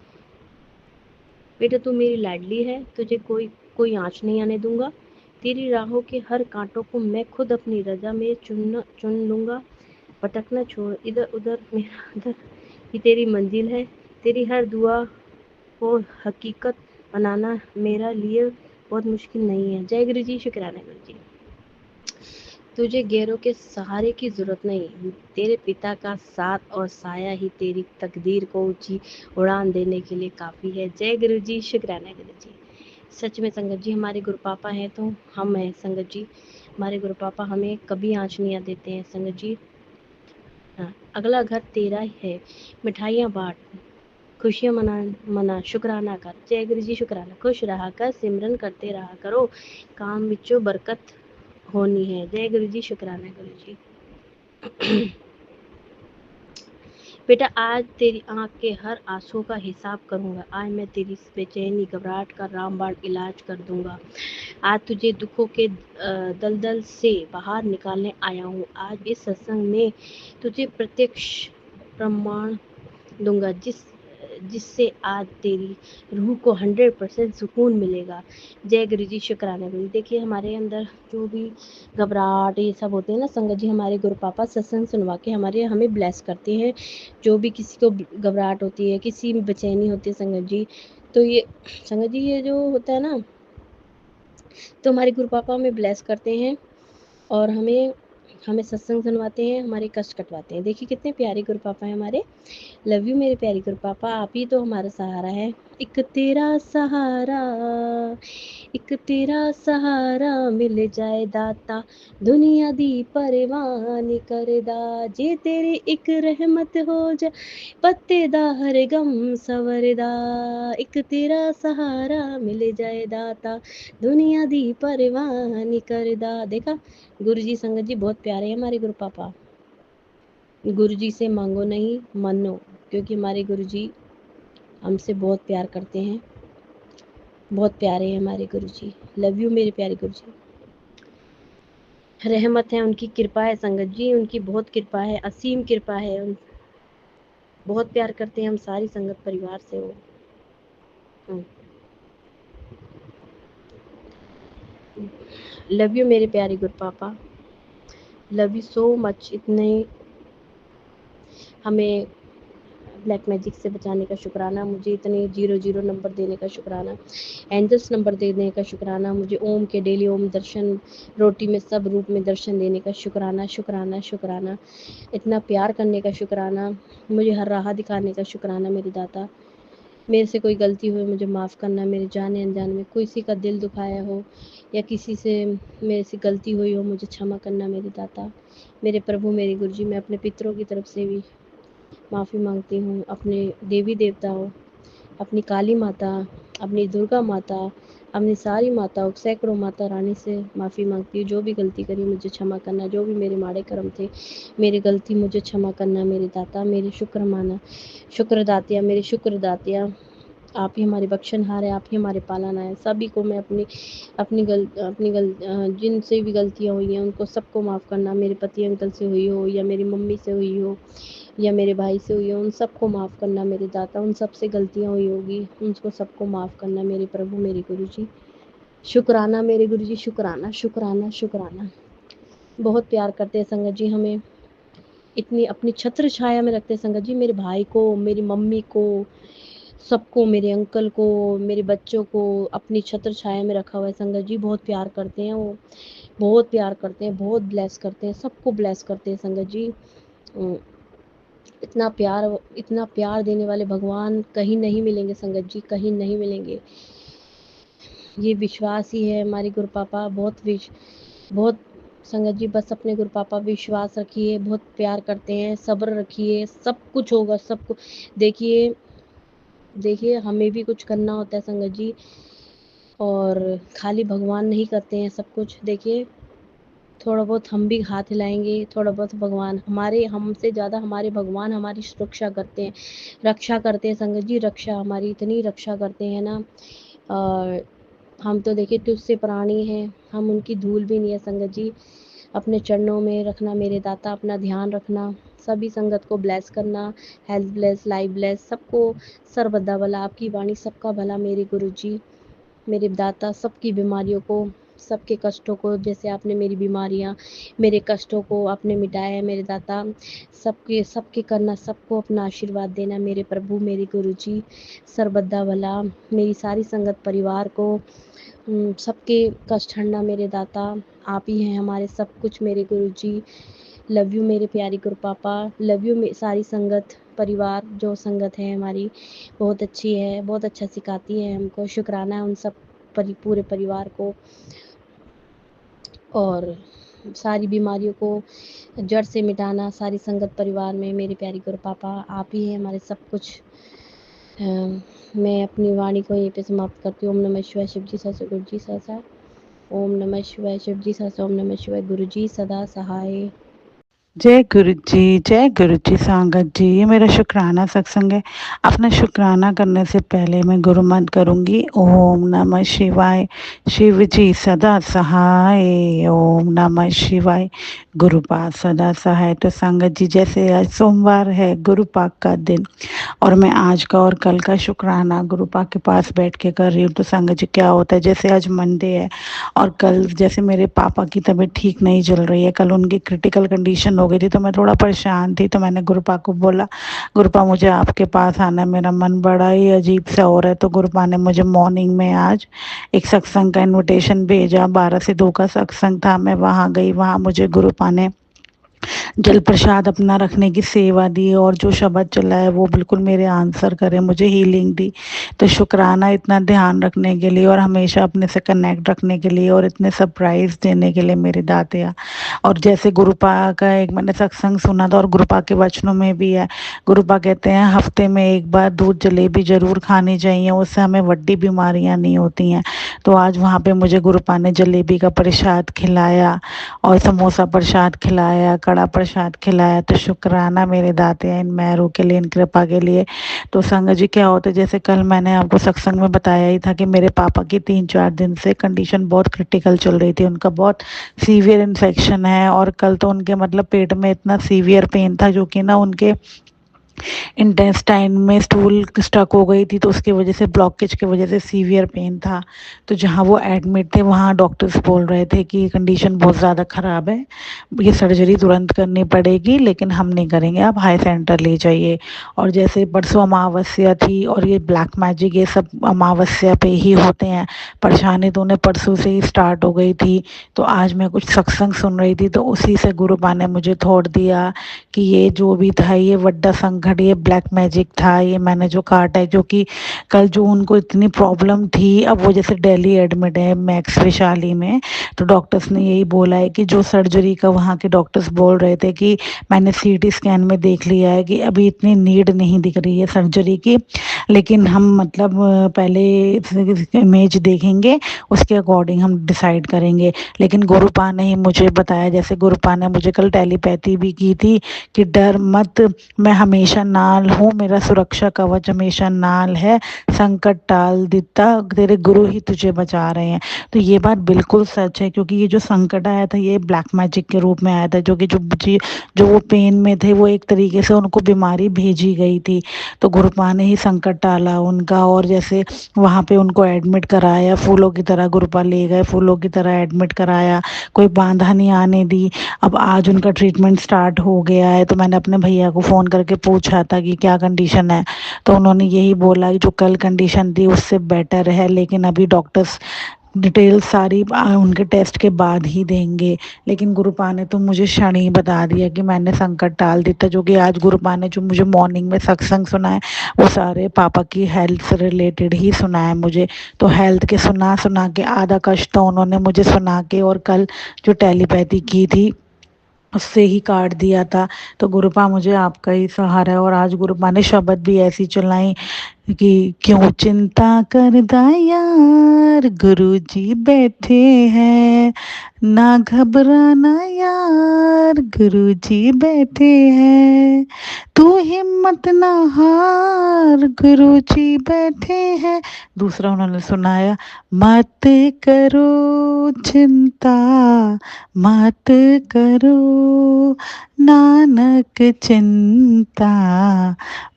बेटा तू मेरी लाडली है, तुझे कोई आँच नहीं आने दूंगा। तेरी राहों के हर कांटों को मैं खुद अपनी रजा में चुन लूँगा। भटकना छोड़, इधर उधर मेरा उधर ही तेरी मंजिल है। तेरी हर दुआ को हकीकत बनाना मेरा लिए बहुत मुश्किल नहीं है। जय गुरु जी, शुक्राना गुरु जी। तुझे गैरों के सहारे की जरूरत नहीं, तेरे पिता का साथ और साया ही तेरी तकदीर को ऊंची उड़ान देने के लिए काफ़ी है। जय गुरु जी, शुक्राना गुरु जी। सच में संगत जी, हमारे गुरु पापा हैं तो हम हैं संगत जी। हमारे गुरु पापा हमें कभी आँच नहीं देते हैं संगत जी। हाँ, अगला घर तेरा ही है, मिठाइयाँ बांट, खुशियाँ मना, शुक्राना कर। जय गुरु जी, शुक्राना। खुश रहा कर, सिमरन करते रहा करो, काम विचों बरकत होनी है। जय गुरु जी, शुक्राना गुरु जी। बेटा आज तेरी आँख के हर आंसू का हिसाब करूँगा। आज मैं तेरी बेचैनी घबराहट का रामबाण इलाज कर दूँगा। आज तुझे दुखों के दलदल से बाहर निकालने आया हूँ। आज इस सत्संग में तुझे प्रत्यक्ष प्रमाण दूंगा जिससे आज तेरी रूह को 100% सुकून मिलेगा। जय गुरु जी, शुक्राना गुरु। देखिए हमारे अंदर जो भी घबराहट ये सब होते हैं ना संगत जी, हमारे गुरु पापा सत्संग सुनवा के हमें ब्लेस करते हैं। जो भी किसी को घबराहट होती है, किसी में बेचैनी होती है संगत जी, तो ये संगत जी ये जो होता है ना, तो हमारे गुरु पापा हमें ब्लेस करते हैं और हमें सत्संग सुनवाते हैं, हमारे कष्ट कटवाते हैं। देखिए कितने प्यारे गुरु पापा हैं हमारे। लव यू मेरे प्यारे गुरु पापा, आप ही तो हमारा सहारा है। एक तेरा सहारा मिल जाए दाता, दुनिया दी परवाह नी करदा। जे तेरी एक रहमत हो जाए, पत्ते दा हर गम सवरदा। एक तेरा सहारा मिल जाए दाता, दुनिया दी परवाह नी करदा। देखा गुरु जी संगत जी बहुत प्यारे हैं हमारे गुरु पापा। गुरु जी से मांगो नहीं मानो, क्योंकि हमारे गुरु जी हमसे बहुत प्यार करते हैं, बहुत प्यारे हैं हमारे गुरु जी। लव यू मेरे प्यारे गुरु जी। रहमत है उनकी, कृपा है संगत जी, उनकी बहुत कृपा है, असीम कृपा है। बहुत प्यार करते हैं हम सारी संगत परिवार से वो। लव यू मेरे प्यारे गुरु पापा, लव यू सो मच। इतने हमें ब्लैक मैजिक से बचाने का शुक्राना, मुझे इतने 00 नंबर देने का शुक्राना, एंजल्स नंबर देने का शुक्राना, मुझे ओम के डेली ओम दर्शन रोटी में सब रूप में दर्शन देने का शुक्राना शुक्राना शुक्राना, इतना प्यार करने का शुक्राना, मुझे हर राह दिखाने का शुक्राना मेरे दाता। मेरे से कोई गलती हुई मुझे माफ़ करना, मेरे जाने अनजान में किसी का दिल दुखाया हो या किसी से मेरे से गलती हुई हो, मुझे क्षमा करना मेरे दाता। मेरे प्रभु मेरे गुरु जी, मैं अपने पितरों की तरफ से भी माफ़ी मांगती हूँ, अपने देवी देवताओं, अपनी काली माता, अपनी दुर्गा माता, अपनी सारी माताओं, सैकड़ों माता रानी से माफ़ी मांगती हूँ। जो भी गलती करी मुझे क्षमा करना, जो भी मेरे माड़े कर्म थे, मेरी गलती मुझे क्षमा करना मेरे दाता। मेरे शुक्रदातिया, मेरे शुक्रदातिया, आप ही हमारे बख्शनहार है, आप ही हमारे पालना है। सभी को मैं अपनी जिनसे भी गलतियाँ हुई हैं उनको सबको माफ़ करना। मेरे पति अंकल से हुई हो या मेरी मम्मी से हुई हो या मेरे भाई से हुई हो, उन सबको माफ़ करना मेरे दाता। उन सबसे गलतियाँ हुई होगी, उनको सबको माफ़ करना मेरे प्रभु मेरे गुरु जी। शुक्राना मेरे गुरु जी, शुक्राना शुक्राना शुक्राना। बहुत प्यार करते हैं संगत जी, हमें इतनी अपनी छत्र छाया में रखते हैं संगत जी। मेरे भाई को, मेरी मम्मी को, सबको, मेरे अंकल को, मेरे बच्चों को अपनी छत्र छाया में रखा हुआ है संगत जी। बहुत प्यार करते हैं वो, बहुत प्यार करते हैं, बहुत ब्लेस करते हैं, सबको ब्लेस करते हैं संगत जी। इतना प्यार देने वाले भगवान कहीं नहीं मिलेंगे संगत जी, कहीं नहीं मिलेंगे। ये विश्वास ही है हमारे गुरु पापा। बहुत संगत जी, बस अपने गुरु पापा विश्वास रखिए, बहुत प्यार करते हैं, सब्र रखिए, सब कुछ होगा, सब कुछ। देखिए हमें भी कुछ करना होता है संगत जी, और खाली भगवान नहीं करते हैं सब कुछ। देखिए थोड़ा बहुत हम भी हाथ हिलाएंगे, थोड़ा बहुत भगवान हमसे ज़्यादा हमारे भगवान हमारी सुरक्षा करते हैं, रक्षा करते हैं संगत जी। रक्षा हमारी इतनी रक्षा करते हैं ना, और हम तो देखिए तुझसे प्राणी हैं, हम उनकी धूल भी नहीं है संगत जी। अपने चरणों में रखना मेरे दाता, अपना ध्यान रखना, सभी संगत को ब्लेस करना, हेल्थ ब्लेस, लाइफ ब्लेस, सबको सर्वदा भला, आपकी वाणी सबका भला मेरे गुरु जी, मेरे दाता। सबकी बीमारियों को, सबके कष्टों को, जैसे आपने मेरी बीमारियां, मेरे कष्टों को आपने मिटाया है मेरे दाता। सबके करना, सबको अपना आशीर्वाद देना मेरे प्रभु मेरे गुरु जी। सर्वदा भला मेरी सारी संगत परिवार को, सबके कष्ट हरना मेरे दाता। आप ही हैं हमारे सब कुछ मेरे गुरु जी। लव यू मेरे प्यारे गुरु पापा, लव यू सारी संगत परिवार। जो संगत है हमारी बहुत अच्छी है, बहुत अच्छा सिखाती है हमको। शुक्राना है उन सब पूरे परिवार को, और सारी बीमारियों को जड़ से मिटाना सारी संगत परिवार में मेरे प्यारे गुरु पापा। आप ही हैं हमारे सब कुछ। मैं अपनी वाणी को यहीं पे समाप्त करती हूँ। ओम नमः शिवाय, शिव जी सहस्र, गुरु जी सहस्र। ओम नमः शिवाय, शिव जी सहस्र। ओम नमः शिवाय, गुरु जी सदा सहाय। जय गुरु जी संगत जी। ये मेरा शुक्राना सत्संग है। अपना शुक्राना करने से पहले मैं गुरु मंत्र करूंगी। ओम नमः शिवाय। शिव जी सदा सहाय। ओम नमः शिवाय। गुरु पाक सदा सहाय। तो संगत जी, जैसे आज सोमवार है, गुरु पाक का दिन, और मैं आज का और कल का शुक्राना गुरु पाक के पास बैठ के कर रही हूँ। तो संगत जी, क्या होता है, जैसे आज मंडे है और कल जैसे मेरे पापा की तबीयत ठीक नहीं चल रही है, कल उनकी क्रिटिकल कंडीशन हो गई थी, तो मैं थोड़ा परेशान थी। तो मैंने गुरुपा को बोला, गुरुपा मुझे आपके पास आना है, मेरा मन बड़ा ही अजीब सा हो रहा है। तो गुरुपा ने मुझे मॉर्निंग में आज एक सत्संग का इनविटेशन भेजा। 12 से 2 का सत्संग था। मैं वहाँ गई। वहाँ मुझे गुरुपा ने जल प्रसाद अपना रखने की सेवा दी, और जो शब्द चला है वो बिल्कुल मेरे आंसर करे, मुझे हीलिंग दी। तो शुक्राना इतना ध्यान रखने के लिए और हमेशा अपने से कनेक्ट रखने के लिए और इतने सरप्राइज देने के लिए मेरे दातिया। और जैसे गुरुपा का एक मैंने सत्संग सुना था, और गुरुपा के वचनों में भी है, गुरुपा कहते हैं हफ्ते में एक बार दूध जलेबी जरूर खानी चाहिए, उससे हमें बड़ी बीमारियां नहीं होती हैं। तो आज वहाँ पे मुझे गुरुपा ने जलेबी का प्रसाद खिलाया और समोसा प्रसाद खिलाया, कड़ा प्रसाद खिलाया। तो शुक्राना मेरे दाते हैं इन मेहरों के लिए, इन कृपा के लिए। तो संगत जी, क्या होता है, जैसे कल मैंने आपको सत्संग में बताया ही था कि मेरे पापा की 3-4 दिन से कंडीशन बहुत क्रिटिकल चल रही थी, उनका बहुत सीवियर इन्फेक्शन है। और कल तो उनके मतलब पेट में इतना सीवियर पेन था, जो कि ना उनके इंटेस्टाइन में स्टूल स्टक हो गई थी, तो उसकी वजह से, ब्लॉकेज की वजह से सीवियर पेन था। तो जहाँ वो एडमिट थे वहाँ डॉक्टर्स बोल रहे थे कि कंडीशन बहुत ज़्यादा ख़राब है, ये सर्जरी तुरंत करनी पड़ेगी, लेकिन हम नहीं करेंगे, आप हाई सेंटर ले जाइए। और जैसे परसों अमावस्या थी, और ये ब्लैक मैजिक ये सब अमावस्या पे ही होते हैं, परेशानी तो उन्हें परसों से ही स्टार्ट हो गई थी। तो आज मैं कुछ सत्संग सुन रही थी, तो उसी से गुरुपा ने मुझे थॉट दिया कि ये जो भी था, ये वड्डा संकट, ये ब्लैक मैजिक था, ये मैंने जो काटा है, जो कि कल जो उनको इतनी प्रॉब्लम थी, अब वो जैसे दिल्ली एडमिट है मैक्स वैशाली में, तो डॉक्टर्स ने यही बोला है कि जो सर्जरी का, वहाँ के डॉक्टर्स बोल रहे थे कि मैंने सीटी स्कैन में देख लिया है कि अभी इतनी नीड नहीं दिख रही है सर्जरी की, लेकिन हम मतलब पहले इमेज देखेंगे, उसके अकॉर्डिंग हम डिसाइड करेंगे। लेकिन गुरुपा ने ही मुझे बताया, जैसे गुरुपा ने मुझे कल टेलीपैथी भी की थी कि डर मत, मैं हमेशा नाल हूँ, मेरा सुरक्षा कवच हमेशा नाल है, संकट टाल देता, तेरे गुरु ही तुझे बचा रहे हैं। तो ये बात बिल्कुल सच है, क्योंकि ये जो संकट आया था, ये ब्लैक मैजिक के रूप में आया था, जो कि जो वो पेन में थे, वो एक तरीके से उनको बीमारी भेजी गई थी। तो गुरुपा ने ही संकट टाला उनका। और जैसे वहाँ पे उनको एडमिट कराया, फूलों की तरह गुरुपा ले गए, फूलों की तरह एडमिट कराया, कोई बांधा नहीं आने दी। अब आज उनका ट्रीटमेंट स्टार्ट हो गया है। तो मैंने अपने भैया को फ़ोन करके पूछा था कि क्या कंडीशन है, तो उन्होंने यही बोला कि जो कल कंडीशन थी उससे बेटर है, लेकिन अभी डॉक्टर्स डिटेल सारी उनके टेस्ट के बाद ही देंगे। लेकिन गुरुपा ने तो मुझे क्षण ही बता दिया कि मैंने संकट टाल दिया, जो कि आज गुरुपा ने जो मुझे मॉर्निंग में सत्संग सुना है, वो सारे पापा की हेल्थ से रिलेटेड ही सुना है मुझे। तो हेल्थ के सुना सुना के आधा कष्ट तो उन्होंने मुझे सुना के, और कल जो टेलीपैथी की थी उससे ही काट दिया था। तो गुरुपा मुझे आपका ही सहारा है। और आज गुरुपा ने शब्द भी ऐसी चलाई कि क्यों चिंता करदा यार, गुरु जी बैठे हैं, ना घबराना यार, गुरु जी बैठे हैं, तू हिम्मत ना हार, गुरु जी बैठे हैं। दूसरा उन्होंने सुनाया, मत करो चिंता, मत करो नानक चिंता,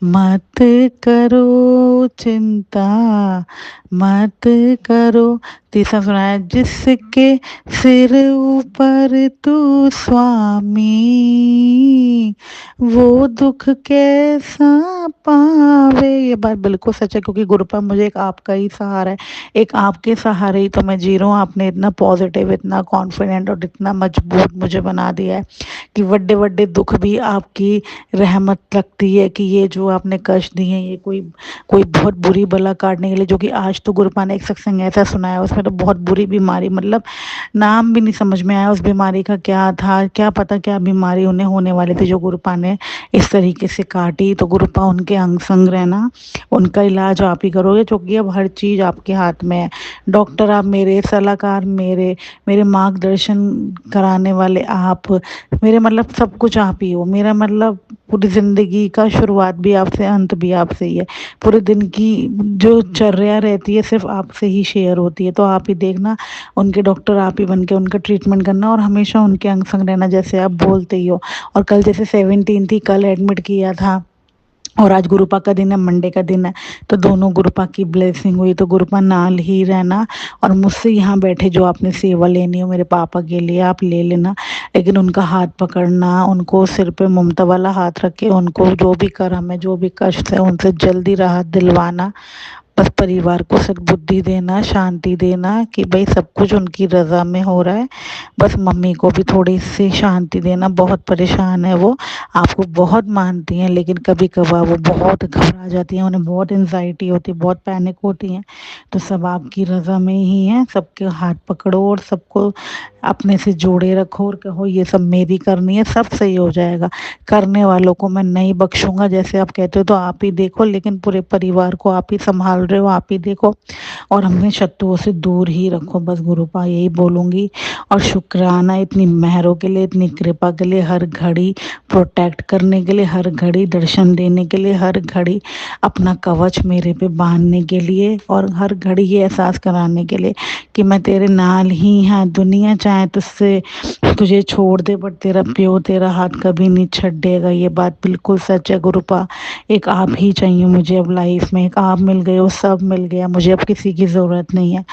मत करो चिंता, मत करो। तीसरा सुनाया, जिसके सिर ऊपर तू स्वामी, वो दुख कैसा पावे। ये बात बिल्कुल सच है, क्योंकि गुरुपा मुझे एक आपका ही सहारा है, एक आपके सहारे ही तो मैं जी रहा हूँ। आपने इतना पॉजिटिव, इतना कॉन्फिडेंट और इतना मजबूत मुझे बना दिया है कि बड़े बड़े दुख भी आपकी रहमत लगती है, कि ये जो आपने कष्ट दिए हैं, ये कोई बहुत बुरी बला काटने के लिए। जो कि आज तो गुरुपा ने एक सत्संग ऐसा सुनाया, उसमें तो बहुत बुरी बीमारी, मतलब नाम भी नहीं समझ में आया उस बीमारी का क्या था, क्या पता क्या बीमारी उन्हें होने वाली थी, जो गुरुपा ने इस तरीके से काटी। तो गुरुपा उनके अंग संग रहना, उनका इलाज आप ही करोगे, क्योंकि अब हर चीज़ आपके हाथ में है। डॉक्टर आप मेरे, सलाहकार मेरे, मेरे मार्गदर्शन कराने वाले आप मेरे, मतलब सब सब कुछ आप ही हो। मेरा मतलब पूरी ज़िंदगी का शुरुआत भी आपसे, अंत भी आपसे ही है। पूरे दिन की जो चर्या रहती है सिर्फ आपसे ही शेयर होती है। तो आप ही देखना, उनके डॉक्टर आप ही बन के उनका ट्रीटमेंट करना और हमेशा उनके अंग संग रहना, जैसे आप बोलते ही हो। और कल जैसे 17 थी, कल एडमिट किया था और आज गुरुपा का दिन है, मंडे का दिन है, तो दोनों गुरुपा की ब्लेसिंग हुई। तो गुरुपा नाल ही रहना और मुझसे यहाँ बैठे जो आपने सेवा लेनी हो मेरे पापा के लिए आप ले लेना, लेकिन उनका हाथ पकड़ना, उनको सिर पे ममता वाला हाथ रख के उनको जो भी कर्म है, जो भी कष्ट है, उनसे जल्दी राहत दिलवाना। बस परिवार को सद्बुद्धि देना, शांति देना कि भाई सब कुछ उनकी रज़ा में हो रहा है। बस मम्मी को भी थोड़ी सी शांति देना, बहुत परेशान है वो, आपको बहुत मानती हैं लेकिन कभी कभार वो बहुत घबरा जाती हैं, उन्हें बहुत एंजाइटी होती है, बहुत पैनिक होती हैं। तो सब आपकी रज़ा में ही है, सबके हाथ पकड़ो और सबको अपने से जोड़े रखो और कहो ये सब मेरी करनी है, सब सही हो जाएगा। करने वालों को मैं नहीं बख्शूंगा, जैसे आप कहते हो तो आप ही देखो, लेकिन पूरे परिवार को आप ही संभाल रहे हो, आप ही देखो और हमें शत्रुओं से दूर ही रखो। बस गुरुपा यही बोलूँगी। और शुक्राना इतनी मेहरों के लिए, इतनी कृपा के लिए, हर घड़ी प्रोटेक्ट करने के लिए, हर घड़ी दर्शन देने के लिए, हर घड़ी अपना कवच मेरे पे बांधने के लिए और हर घड़ी ये एहसास कराने के लिए कि मैं तेरे नाल ही हाँ। दुनिया चाहे तुझसे तुझे छोड़ दे बट तेरा प्यो तेरा हाथ कभी नहीं छड्डेगा। ये बात बिल्कुल सच है गुरुपा। एक आप ही चाहिए मुझे अब लाइफ में, एक आप मिल गए हो, सब मिल गया, मुझे अब किसी की ज़रूरत नहीं है।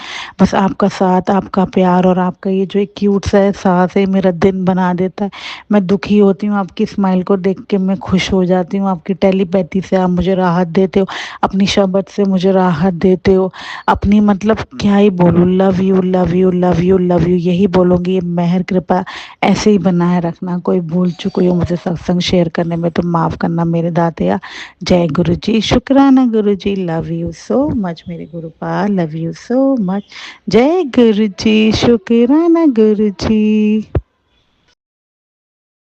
बस आपका साथ, आपका प्यार और आपका ये जो एक क्यूट सा एहसास है मेरा दिन बना देता है। मैं दुखी होती हूँ, आपकी स्माइल को देख के मैं खुश हो जाती हूँ। आपकी टेलीपैथी से आप मुझे राहत देते हो, अपनी शब्द से मुझे राहत देते हो, अपनी मतलब क्या ही बोलूँ, love you love you love you love you यही बोलूँगी। ये मेहर कृपा ऐसे ही बनाए रखना। कोई भूल चूक हुई हो मुझे सत्संग शेयर करने में तो माफ़ करना मेरे दातिया। जय गुरु जी, शुक्राना गुरु जी, लव यू सो मच मेरे गुरुपा, लव यू सो मच। जय गुरु जी, शुक्राना गुरु जी।